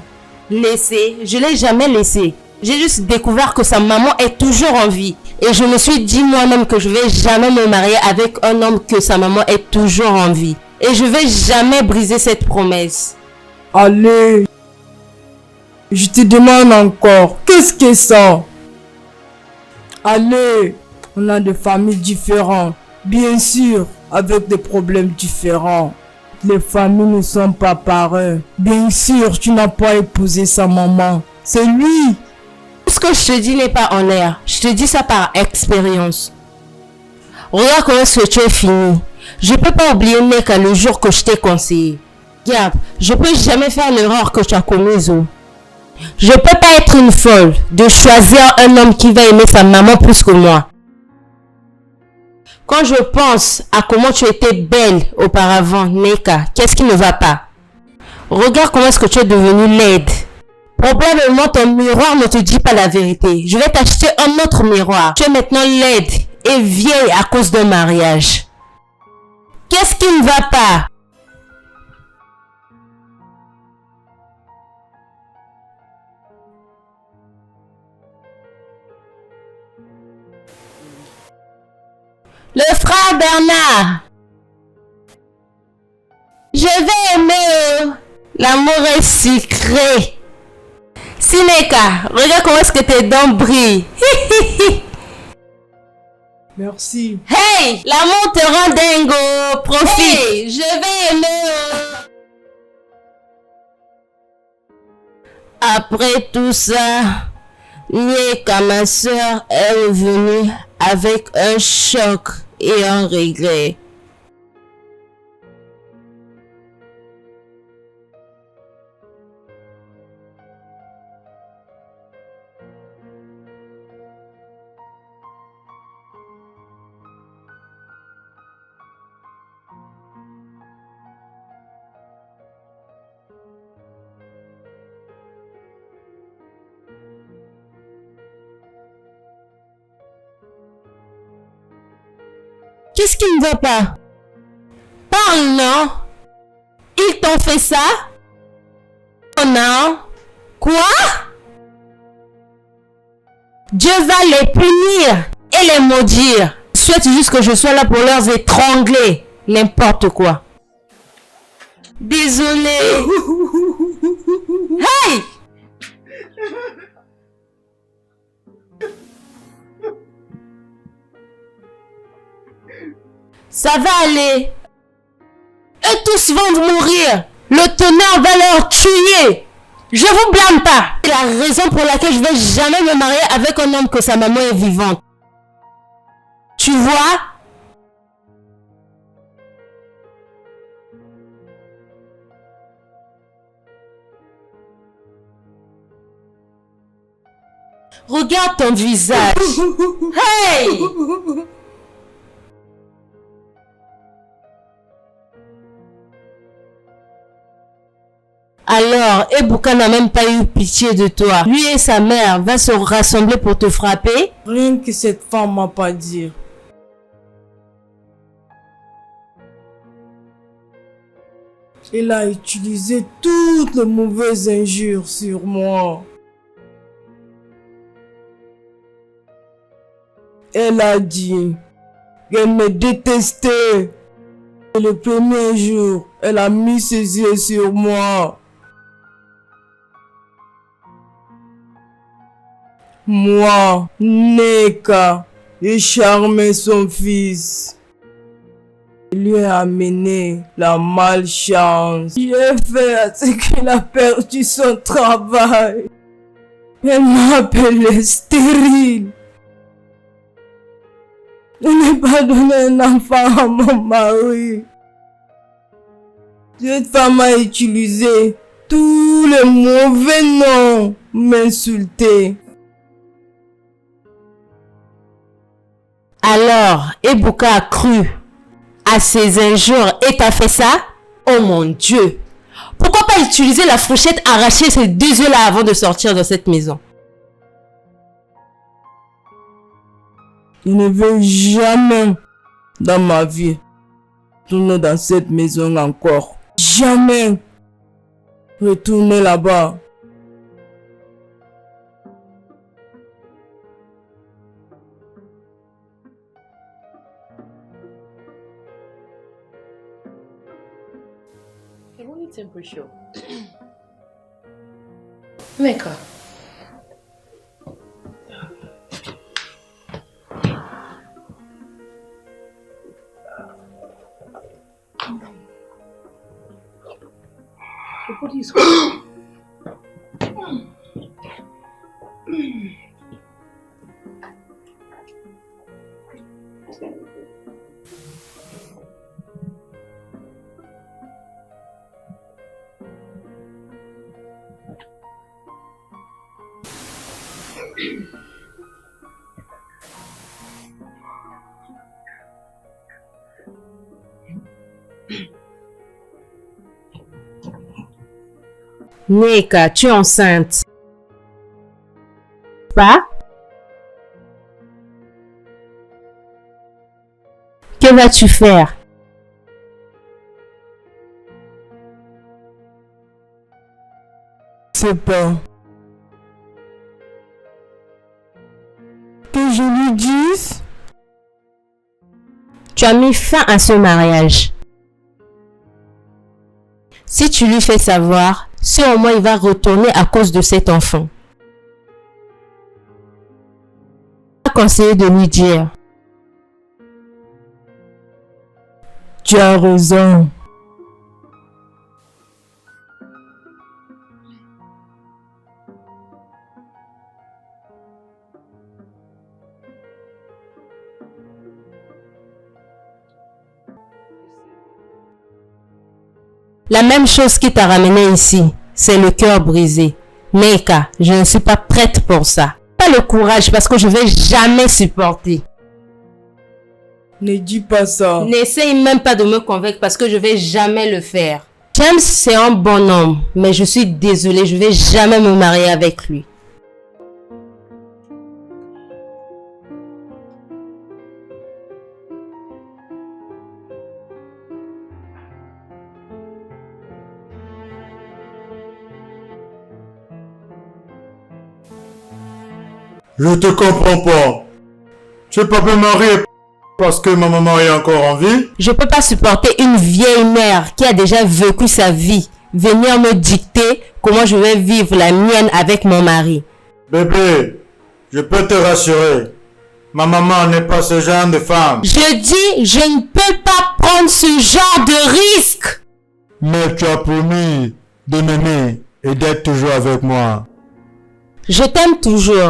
Laissé? Je l'ai jamais laissé. J'ai juste découvert que sa maman est toujours en vie. Et je me suis dit moi-même que je vais jamais me marier avec un homme que sa maman est toujours en vie. Et je vais jamais briser cette promesse. Allez. Je te demande encore. Qu'est-ce que ça? Allez. On a des familles différentes. Bien sûr, avec des problèmes différents. Les familles ne sont pas pareilles. Bien sûr, tu n'as pas épousé sa maman. C'est lui. Ce que je te dis n'est pas en l'air. Je te dis ça par expérience. Regarde comment est-ce que tu es fini. Je peux pas oublier Neka le jour que je t'ai conseillé. Regarde, je peux jamais faire l'erreur que tu as commise. Je peux pas être une folle de choisir un homme qui va aimer sa maman plus que moi. Quand je pense à comment tu étais belle auparavant, Neka, qu'est-ce qui ne va pas? Regarde comment est-ce que tu es devenue laide. Probablement ton miroir ne te dit pas la vérité. Je vais t'acheter un autre miroir. Tu es maintenant laide et vieille à cause d'un mariage. Qu'est-ce qui ne va pas? Le frère Bernard. Je vais aimer. L'amour est sucré. Sineka, regarde comment est-ce que tes dents brillent. Merci. Hey, l'amour te rend dingo. Profite. Hey, je vais aimer. Après tout ça, Neka, ma soeur, est revenue avec un choc et un regret. Qu'est-ce qui ne va pas? Parle, non? Ils t'ont fait ça? Oh non? Quoi? Dieu va les punir et les maudire. Souhaite juste que je sois là pour leur étrangler. N'importe quoi. Désolé. Hey! Ça va aller. Eux tous vont mourir. Le tonnerre va leur tuer. Je vous blâme pas. C'est la raison pour laquelle je vais jamais me marier avec un homme que sa maman est vivante. Tu vois? Regarde ton visage. Hey! Alors, Ebuka n'a même pas eu pitié de toi. Lui et sa mère vont se rassembler pour te frapper. Rien que cette femme m'a pas dit. Elle a utilisé toutes les mauvaises injures sur moi. Elle a dit qu'elle me détestait. Et le premier jour, elle a mis ses yeux sur moi. Moi, Neka, j'ai charmé son fils. Il lui a amené la malchance. J'ai fait à ce qu'il a perdu son travail. Elle m'a appelé stérile. Je n'ai pas donné un enfant à mon mari. Cette femme a utilisé tous les mauvais noms m'insultaient. Alors, Ebuka a cru à ces injures et t'as fait ça? Oh mon Dieu! Pourquoi pas utiliser la fourchette, arracher ces 2 yeux-là avant de sortir de cette maison? Je ne veux jamais dans ma vie retourner dans cette maison encore. Jamais retourner là-bas. Temperature. Mecca. What is Nneka, tu es enceinte. Pas? Que vas-tu faire? C'est pas. Que je lui dise? Tu as mis fin à ce mariage. Si tu lui fais savoir, au moins il va retourner à cause de cet enfant. Je vais conseiller de lui dire. Tu as raison. La même chose qui t'a ramené ici, c'est le cœur brisé. Nneka, je ne suis pas prête pour ça. Pas le courage parce que je vais jamais supporter. Ne dis pas ça. N'essaye même pas de me convaincre parce que je vais jamais le faire. James, c'est un bon homme, mais je suis désolée, je vais jamais me marier avec lui. Je te comprends pas. Tu n'es pas pu marier parce que ma maman est encore en vie? Je peux pas supporter une vieille mère qui a déjà vécu sa vie venir me dicter comment je vais vivre la mienne avec mon mari. Bébé, je peux te rassurer. Ma maman n'est pas ce genre de femme. Je dis, je ne peux pas prendre ce genre de risque. Mais tu as promis de m'aimer et d'être toujours avec moi. Je t'aime toujours.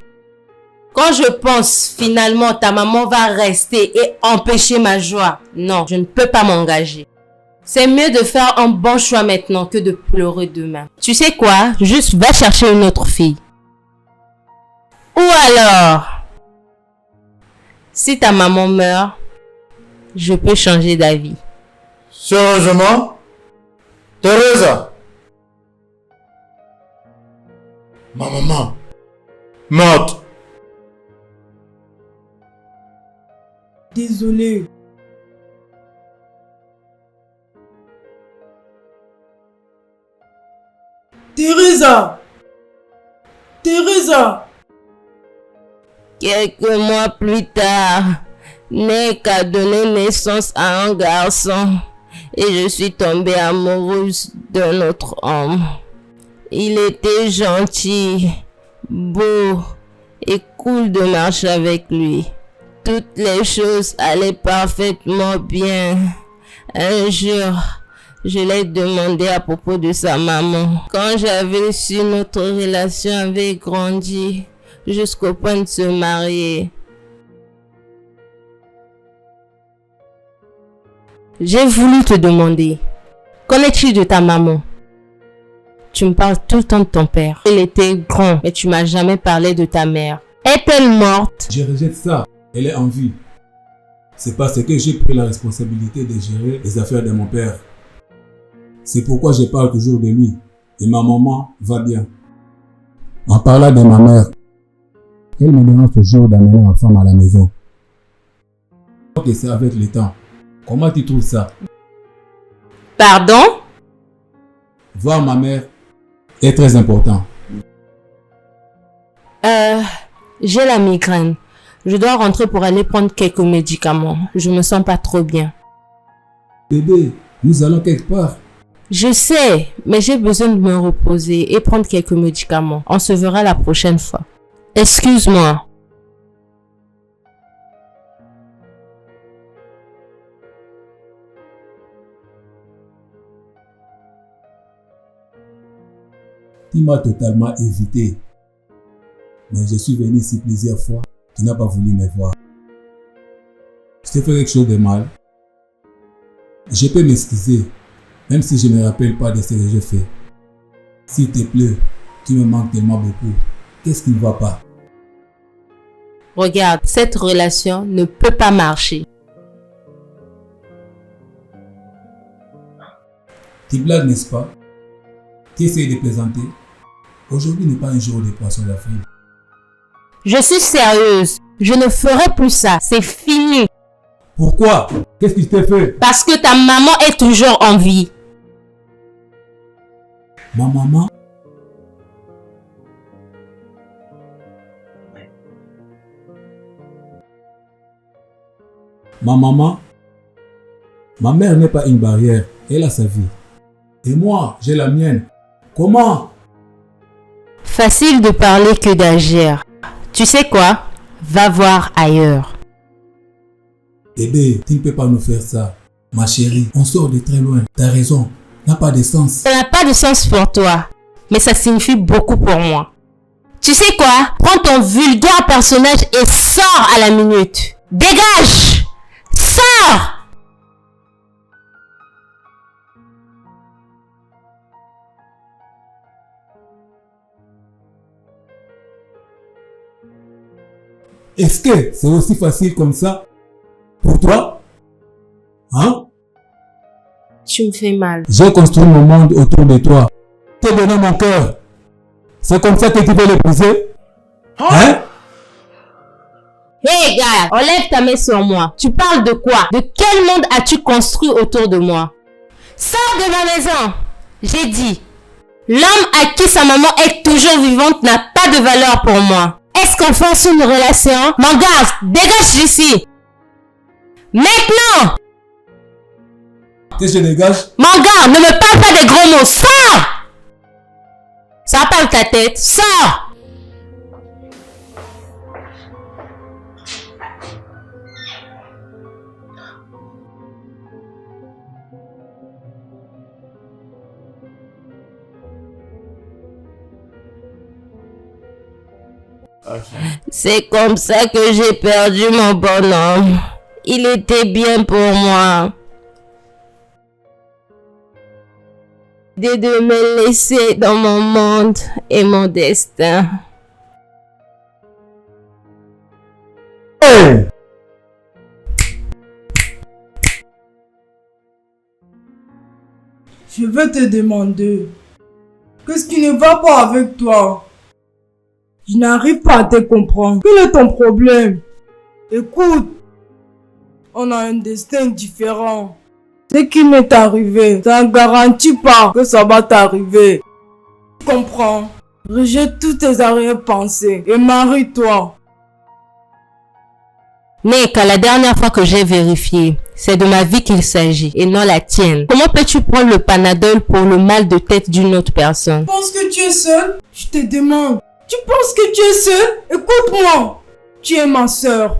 Quand je pense finalement ta maman va rester et empêcher ma joie, non, je ne peux pas m'engager. C'est mieux de faire un bon choix maintenant que de pleurer demain. Tu sais quoi? Juste va chercher une autre fille. Ou alors, si ta maman meurt, je peux changer d'avis. Sérieusement? Teresa? Ma maman morte. Désolé. Teresa! Teresa! Quelques mois plus tard, Nneka a donné naissance à un garçon et je suis tombée amoureuse d'un autre homme. Il était gentil, beau et cool de marcher avec lui. Toutes les choses allaient parfaitement bien. Un jour, je l'ai demandé à propos de sa maman. Quand j'avais su notre relation avait grandi jusqu'au point de se marier. J'ai voulu te demander, qu'en est-il de ta maman? Tu me parles tout le temps de ton père. Il était grand, mais tu m'as jamais parlé de ta mère. Est-elle morte? Je rejette ça. Elle est en vie. C'est parce que j'ai pris la responsabilité de gérer les affaires de mon père. C'est pourquoi je parle toujours de lui. Et ma maman va bien. En parlant de ma mère, elle me demande toujours d'amener ma femme à la maison. Ok, c'est avec le temps. Comment tu trouves ça? Pardon? Voir ma mère est très important. J'ai la migraine. Je dois rentrer pour aller prendre quelques médicaments. Je me sens pas trop bien. Bébé, nous allons quelque part. Je sais, mais j'ai besoin de me reposer et prendre quelques médicaments. On se verra la prochaine fois. Excuse-moi. Tu m'as totalement évité. Mais je suis venu ici plusieurs fois. Tu n'as pas voulu me voir. Je t'ai fait quelque chose de mal. Je peux m'excuser, même si je ne me rappelle pas de ce que j'ai fait. S'il te plaît, tu me manques tellement beaucoup. Qu'est-ce qui ne va pas? Regarde, cette relation ne peut pas marcher. Tu blagues, n'est-ce pas? Tu essayes de plaisanter. Aujourd'hui n'est pas un jour de poisson d'avril. Je suis sérieuse. Je ne ferai plus ça. C'est fini. Pourquoi? Qu'est-ce qui t'est fait? Parce que ta maman est toujours en vie. Ma maman? Ma maman? Ma mère n'est pas une barrière. Elle a sa vie. Et moi, j'ai la mienne. Comment? Facile de parler que d'agir. Tu sais quoi? Va voir ailleurs. Bébé, tu ne peux pas nous faire ça. Ma chérie, on sort de très loin. T'as raison. N'a pas de sens. Ça n'a pas de sens pour toi. Mais ça signifie beaucoup pour moi. Tu sais quoi? Prends ton vulgaire personnage et sors à la minute. Dégage! Sors! Est-ce que c'est aussi facile comme ça pour toi? Hein? Tu me fais mal. J'ai construit mon monde autour de toi. T'ai donné mon cœur. C'est comme ça que tu veux l'épouser? Hein? Hé gars, enlève ta main sur moi. Tu parles de quoi? De quel monde as-tu construit autour de moi? Sors de ma maison. J'ai dit. L'homme à qui sa maman est toujours vivante n'a pas de valeur pour moi. Est-ce qu'on force une relation? Mon gars, dégage d'ici. Maintenant! Qu'est-ce que je dégage? Mon gars, ne me parle pas des gros mots. Sors! Ça parle ta tête. Sors! C'est comme ça que j'ai perdu mon bonhomme. Il était bien pour moi. De me laisser dans mon monde et mon destin. Hey! Je veux te demander, qu'est-ce qui ne va pas avec toi? Je n'arrive pas à te comprendre. Quel est ton problème? Écoute, on a un destin différent. Ce qui m'est arrivé, ça ne garantit pas que ça va t'arriver. Tu comprends? Rejette toutes tes arrière-pensées et marie-toi. Mec, la dernière fois que j'ai vérifié, c'est de ma vie qu'il s'agit et non la tienne. Comment peux-tu prendre le Panadol pour le mal de tête d'une autre personne? Tu penses que tu es seul? Je te demande. Tu penses que tu es seul? Écoute-moi. Tu es ma soeur.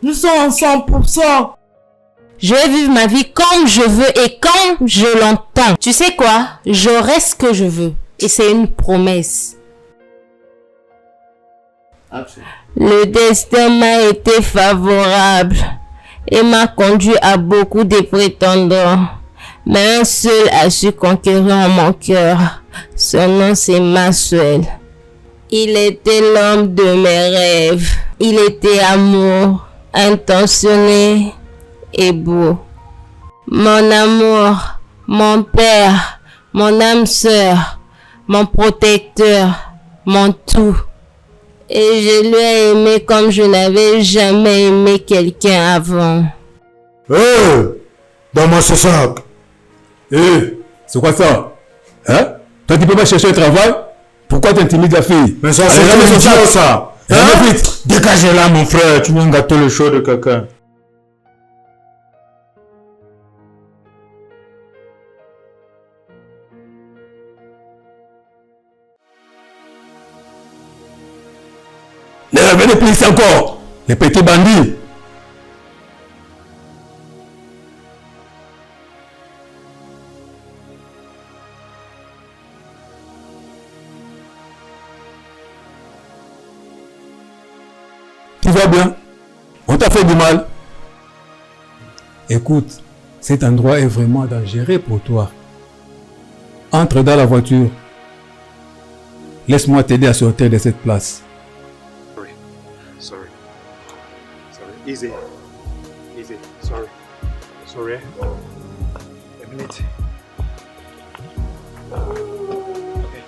Nous sommes ensemble pour ça. Je vais vivre ma vie comme je veux et quand je l'entends. Tu sais quoi? J'aurai ce que je veux. Et c'est une promesse. Le destin m'a été favorable et m'a conduit à beaucoup de prétendants. Mais un seul a su conquérir mon cœur. Son nom c'est Maxwell. Il était l'homme de mes rêves. Il était amour, intentionné et beau. Mon amour, mon père, mon âme sœur, mon protecteur, mon tout. Et je lui ai aimé comme je n'avais jamais aimé quelqu'un avant. Donne-moi ce sac. C'est quoi ça? Hein? Toi, tu peux pas chercher un travail? Pourquoi tu intimides la fille? Mais ça, Allez, c'est ramène un son sac. idiot, ça. Ramène vite. Dégagez là, mon frère. Tu viens gâter le show de quelqu'un. Ne revenez plus ici encore, les petits bandits. Tu vas bien? On t'a fait du mal? Écoute, cet endroit est vraiment dangereux pour toi. Entre dans la voiture. Laisse-moi t'aider à sortir de cette place. Sorry. Easy. Sorry. A minute. Okay.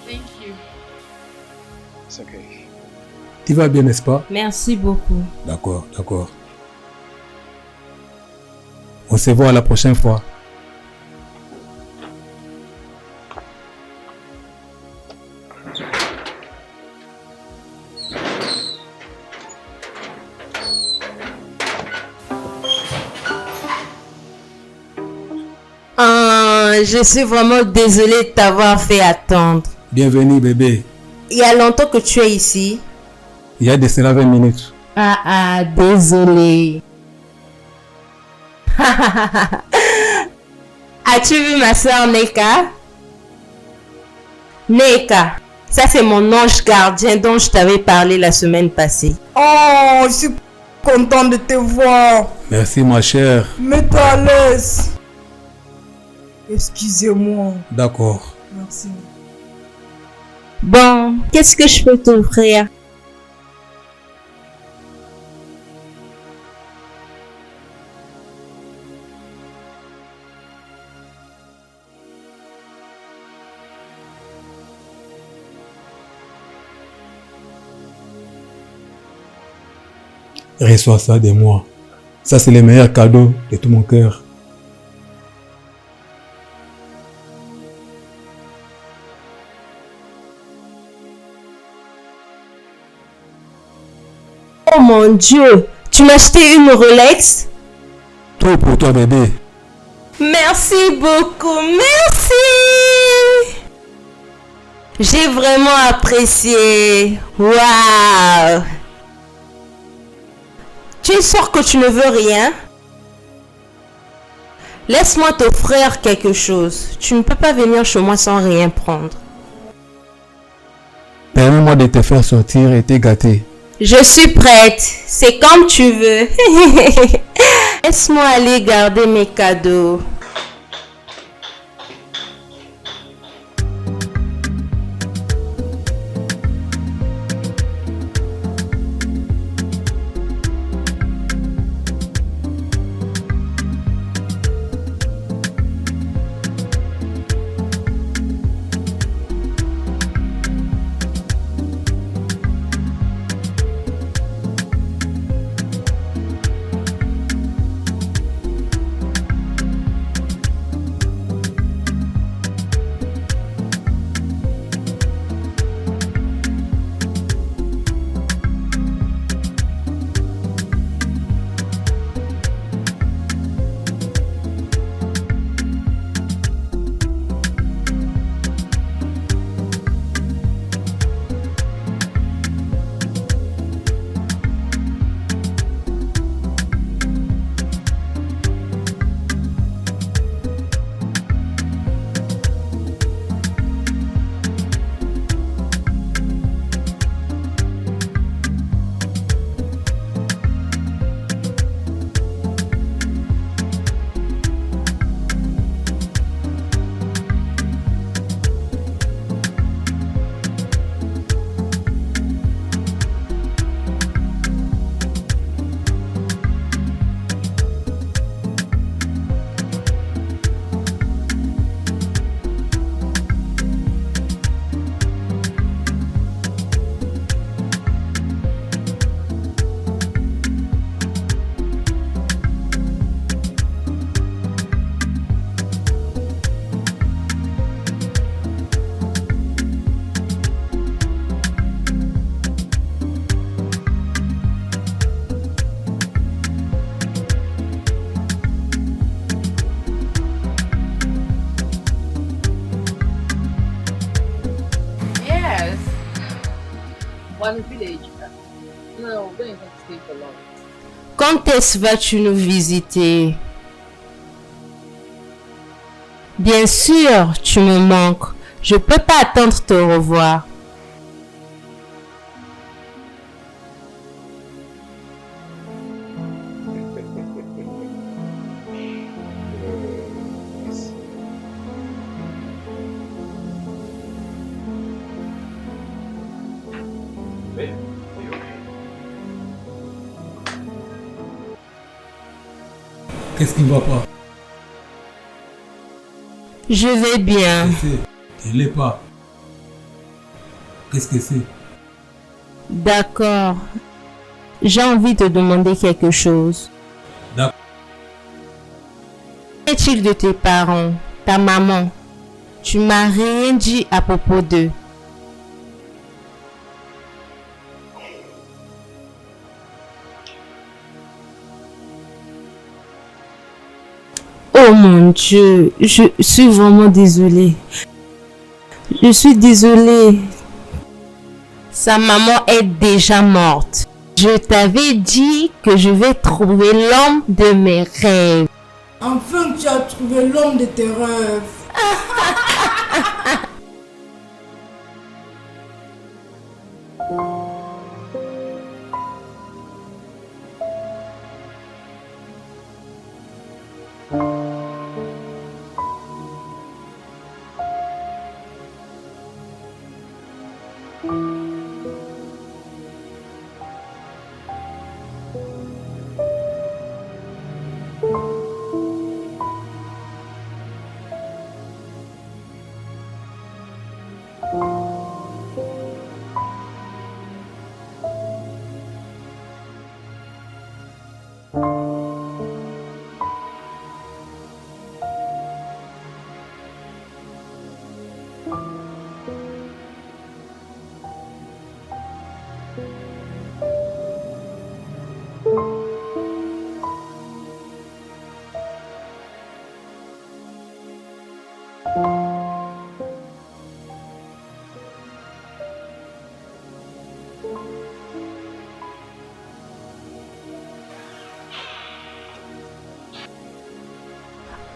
Thank you. It's okay. Tu vas bien, n'est-ce pas? Merci beaucoup. D'accord. On se voit la prochaine fois. Je suis vraiment désolée de t'avoir fait attendre. Bienvenue, bébé. Il y a longtemps que tu es ici. Il y a de cela 20 minutes. Désolée. As-tu vu ma soeur Neka? Neka, ça c'est mon ange gardien dont je t'avais parlé la semaine passée. Oh, je suis contente de te voir. Merci, ma chère. Mets-toi à l'aise. Excusez-moi. D'accord. Merci. Bon, qu'est-ce que je peux t'offrir? Reçois ça de moi. Ça, c'est le meilleur cadeau de tout mon cœur. Oh mon Dieu, tu m'as acheté une Rolex? Tout pour toi, bébé. Merci beaucoup, merci. J'ai vraiment apprécié. Waouh. Tu es sûr que tu ne veux rien? Laisse-moi t'offrir quelque chose. Tu ne peux pas venir chez moi sans rien prendre. Permets-moi de te faire sortir et te gâter. Je suis prête. C'est comme tu veux. Laisse-moi aller garder mes cadeaux. Quand est-ce vas-tu nous visiter? Bien sûr, tu me manques. Je peux pas attendre de te revoir. Qu'est-ce qui ne va pas? Je vais bien. Je ne l'ai pas. Qu'est-ce que c'est? D'accord. J'ai envie de demander quelque chose. D'accord. Qu'est-il de tes parents, ta maman? Tu m'as rien dit à propos d'eux. Oh mon Dieu, je suis vraiment désolée. Je suis désolée. Sa maman est déjà morte. Je t'avais dit que je vais trouver l'homme de mes rêves. Enfin, tu as trouvé l'homme de tes rêves.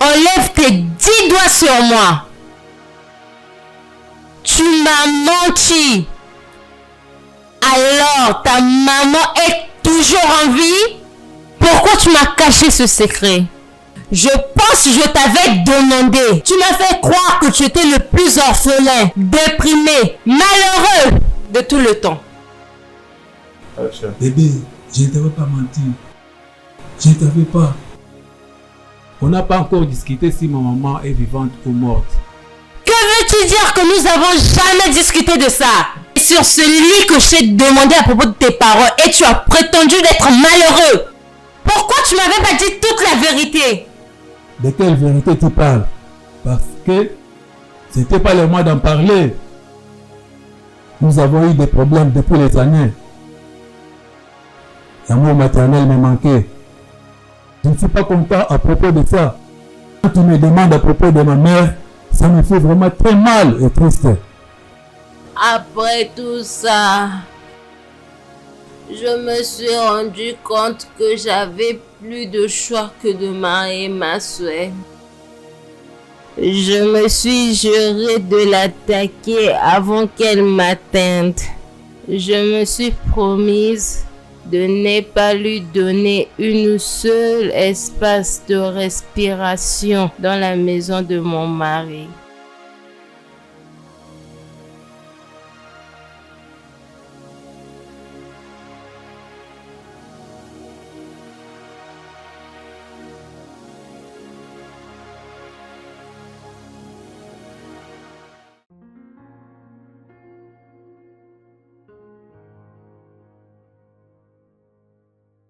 Enlève tes 10 doigts sur moi. Tu m'as menti. Alors, ta maman est toujours en vie? Pourquoi tu m'as caché ce secret? Je pense que je t'avais demandé. Tu m'as fait croire que tu étais le plus orphelin, déprimé, malheureux de tout le temps. Bébé, je ne t'avais pas menti. Je ne t'avais pas. On n'a pas encore discuté si ma maman est vivante ou morte. Que veux-tu dire que nous avons jamais discuté de ça? Sur celui que je t'ai demandé à propos de tes parents et tu as prétendu d'être malheureux. Pourquoi tu m'avais pas dit toute la vérité? De quelle vérité tu parles? Parce que c'était pas le moment d'en parler. Nous avons eu des problèmes depuis les années. L'amour maternel me manquait. Je ne suis pas content à propos de ça. Quand tu me demandes à propos de ma mère, ça me fait vraiment très mal et triste. Après tout ça, je me suis rendu compte que j'avais plus de choix que de marier ma soeur. Je me suis juré de l'attaquer avant qu'elle m'atteigne. Je me suis promise de ne pas lui donner une seule espace de respiration dans la maison de mon mari.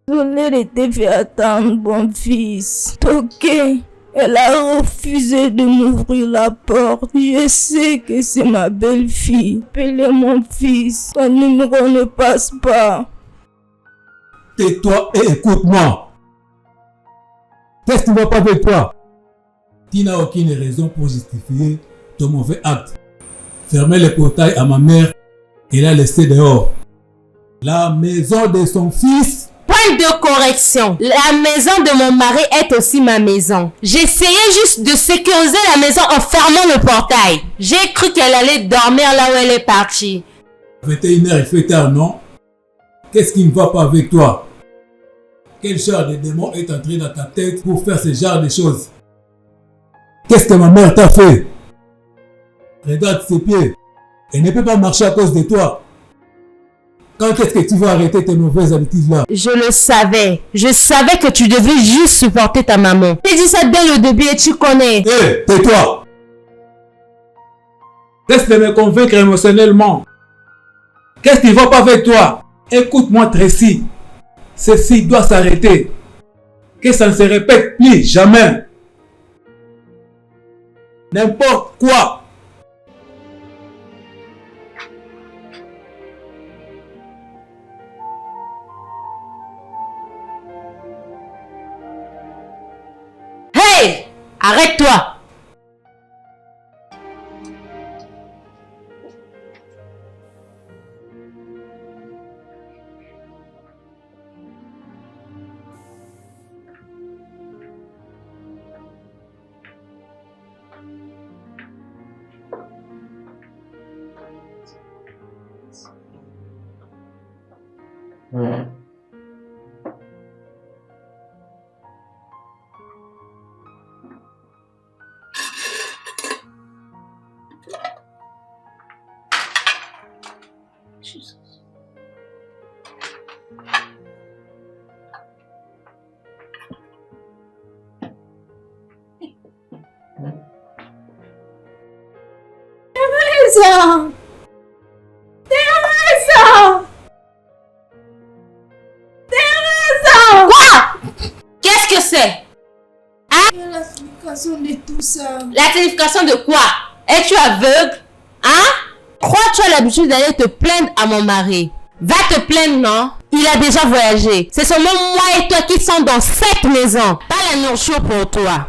Désolée de te faire attendre, bon fils. Ok, elle a refusé de m'ouvrir la porte. Je sais que c'est ma belle-fille. Appelez mon fils, son numéro ne passe pas. Tais-toi et écoute-moi. Qu'est-ce qui ne va pas avec toi? Tu n'as aucune raison pour justifier ton mauvais acte. Fermer le portail à ma mère et la laisser dehors. La maison de son fils. Point de correction. La maison de mon mari est aussi ma maison. J'essayais juste de sécuriser la maison en fermant le portail. J'ai cru qu'elle allait dormir là où elle est partie. 21h, il fait tard, non? Qu'est-ce qui ne va pas avec toi? Quel genre de démon est entré dans ta tête pour faire ce genre de choses? Qu'est-ce que ma mère t'a fait? Regarde ses pieds. Elle ne peut pas marcher à cause de toi. Quand est-ce que tu vas arrêter tes mauvaises habitudes là? Je le savais. Je savais que tu devais juste supporter ta maman. J'ai dit ça dès le début et tu connais. Hé, tais-toi! Laisse de me convaincre émotionnellement. Qu'est-ce qui ne va pas avec toi? Écoute-moi, Tracy. Ceci doit s'arrêter. Que ça ne se répète plus jamais. N'importe quoi. Hey! Arrête-toi! Teresa! Teresa! Teresa! Quoi? Qu'est-ce que c'est? La signification de tout ça. La signification de quoi? Es-tu aveugle? Hein? Crois-tu as l'habitude d'aller te plaindre à mon mari? Va te plaindre, non? Il a déjà voyagé. C'est seulement moi et toi qui sommes dans cette maison. Pas la nourriture pour toi.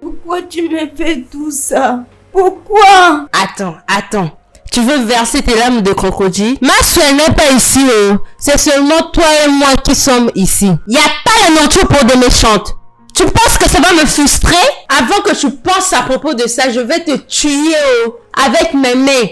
Pourquoi tu me fais tout ça? Pourquoi? Attends. Tu veux verser tes larmes de crocodile? Ma soeur n'est pas ici, oh. C'est seulement toi et moi qui sommes ici. Y a pas la nourriture pour des méchantes. Tu penses que ça va me frustrer? Avant que tu penses à propos de ça, je vais te tuer, oh, avec mes mains.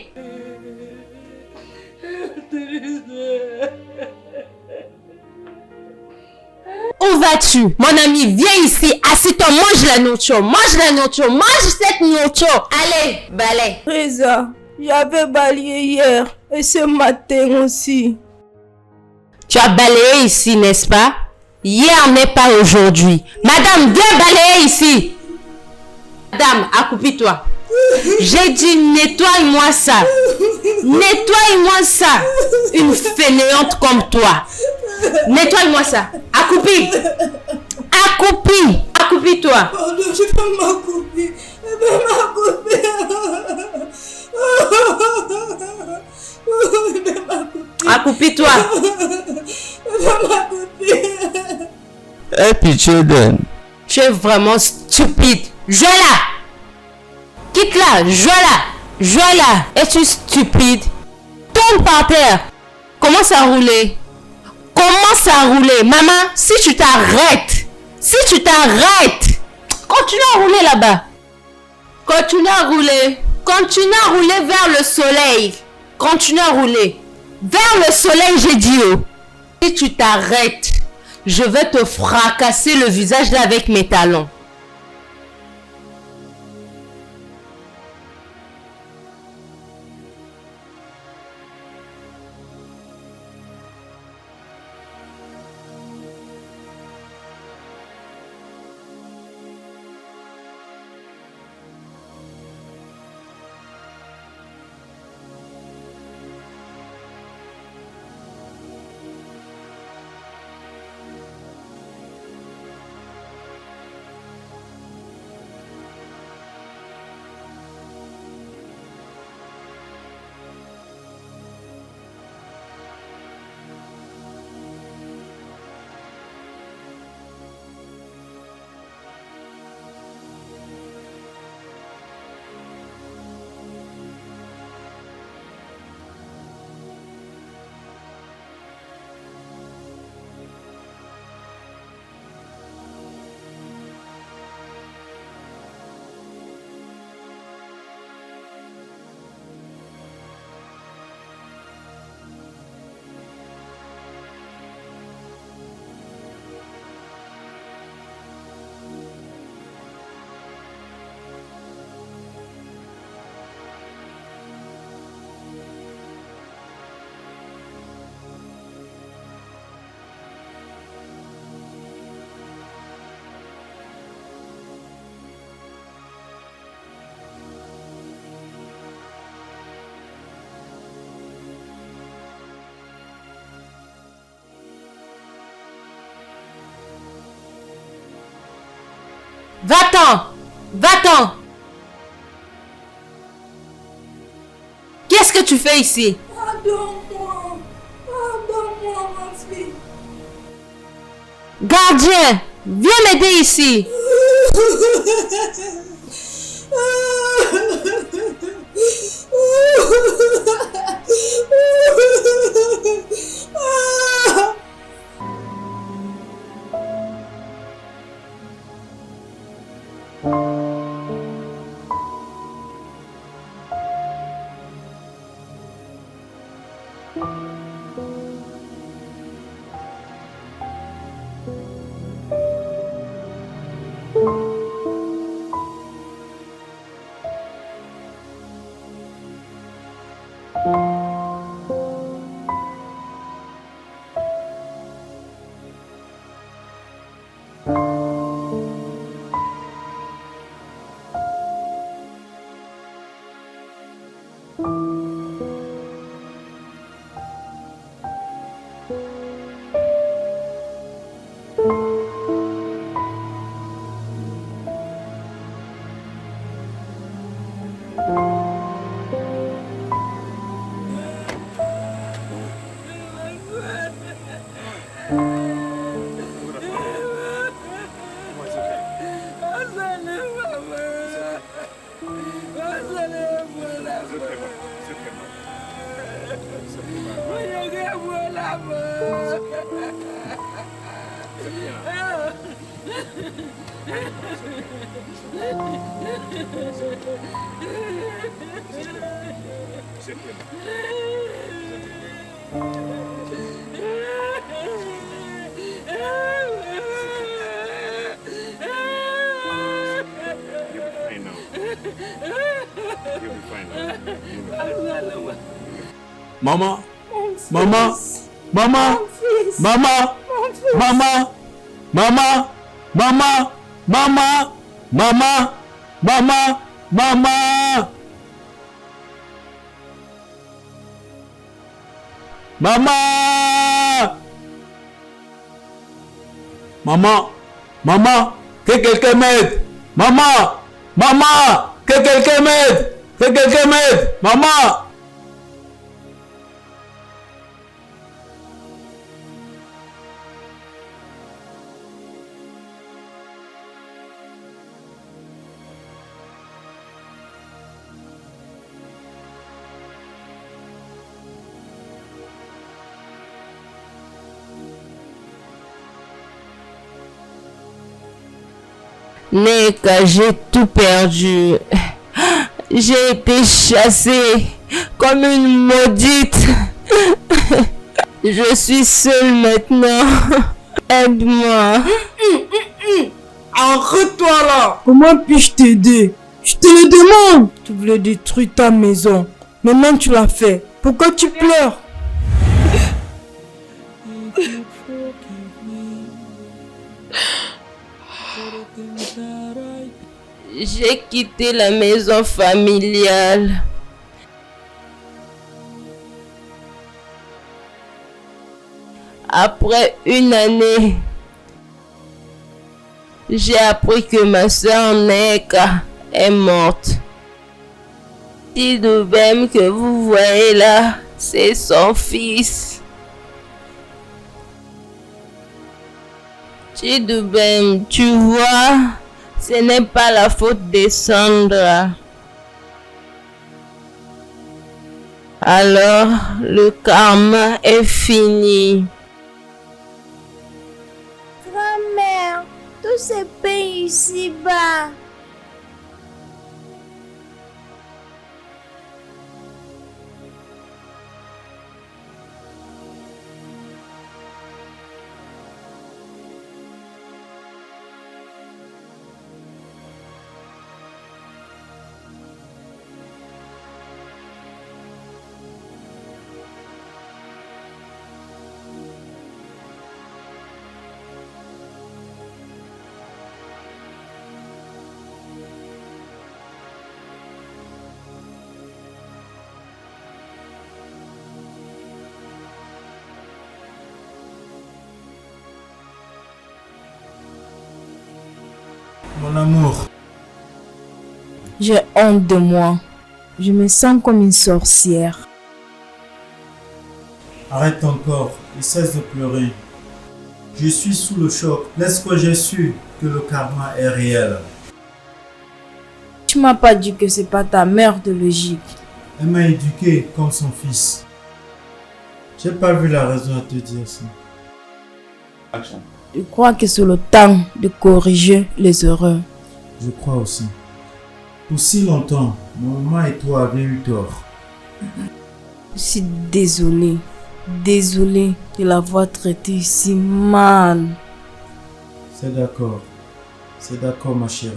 Où vas-tu? Mon ami, viens ici, assis-toi, mange la nourriture, mange cette nourriture. Allez, balai. Teresa, j'avais balayé hier et ce matin aussi. Tu as balayé ici, n'est-ce pas? Hier n'est pas aujourd'hui. Madame, viens balayer ici. Madame, accroupis-toi. J'ai dit nettoie-moi ça. Nettoie-moi ça. Une fainéante comme toi. Nettoie-moi ça. Accroupis. Accroupis-toi. Pardon, je peux m'accroupir. Accroupis-toi. Aie pitié d'elle. Tu es vraiment stupide. Joie-la. Quitte-la. Joie-la. Es-tu stupide? Tombe par terre. Commence à rouler. Maman, si tu t'arrêtes. Continue à rouler là-bas. Continue à rouler vers le soleil. Continue à rouler. Vers le soleil, j'ai dit. Oh. Si tu t'arrêtes, je vais te fracasser le visage là avec mes talons. Va-t'en! Va-t'en! Qu'est-ce que tu fais ici? Pardonne-moi. Pardonne-moi, ma fille. Gardien, viens m'aider ici. Maman, maman, maman, maman, maman, maman, maman, maman, maman, maman, maman, maman, maman, maman, que quelqu'un m'aide, maman, maman, que quelqu'un m'aide, que quelqu'un m'aide, maman. Neka, j'ai tout perdu. J'ai été chassée comme une maudite. Je suis seule maintenant. Aide-moi. Arrête-toi là. Comment puis-je t'aider? Je te le demande. Tu voulais détruire ta maison. Maintenant tu l'as fait. Pourquoi tu pleures? J'ai quitté la maison familiale. Après une année, j'ai appris que ma sœur Neka est morte. Tidubem que vous voyez là, c'est son fils. Tidubem, tu vois, ce n'est pas la faute de Sandra. Alors, le karma est fini. Grand-mère, tous ces pays ici-bas. Mon amour. J'ai honte de moi. Je me sens comme une sorcière. Arrête ton corps et cesse de pleurer. Je suis sous le choc. Laisse-moi, j'ai su que le karma est réel. Tu m'as pas dit que c'est pas ta mère de logique. Elle m'a éduqué comme son fils. J'ai pas vu la raison à te dire ça. Action. Je crois que c'est le temps de corriger les erreurs. Je crois aussi. Pour si longtemps, maman et toi avez eu tort. Je suis désolée. Désolée de l'avoir traité si mal. C'est d'accord. C'est d'accord, ma chérie.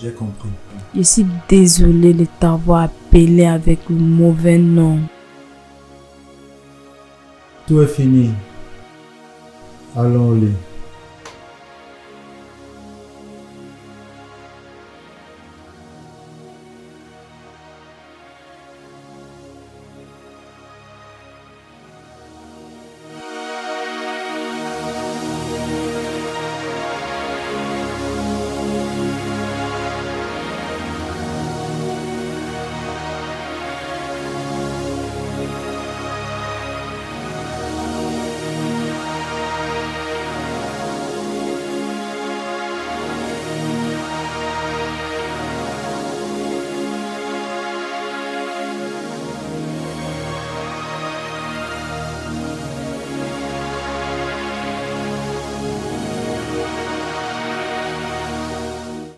J'ai compris. Je suis désolée de t'avoir appelé avec le mauvais nom. Tout est fini. Allons au lit.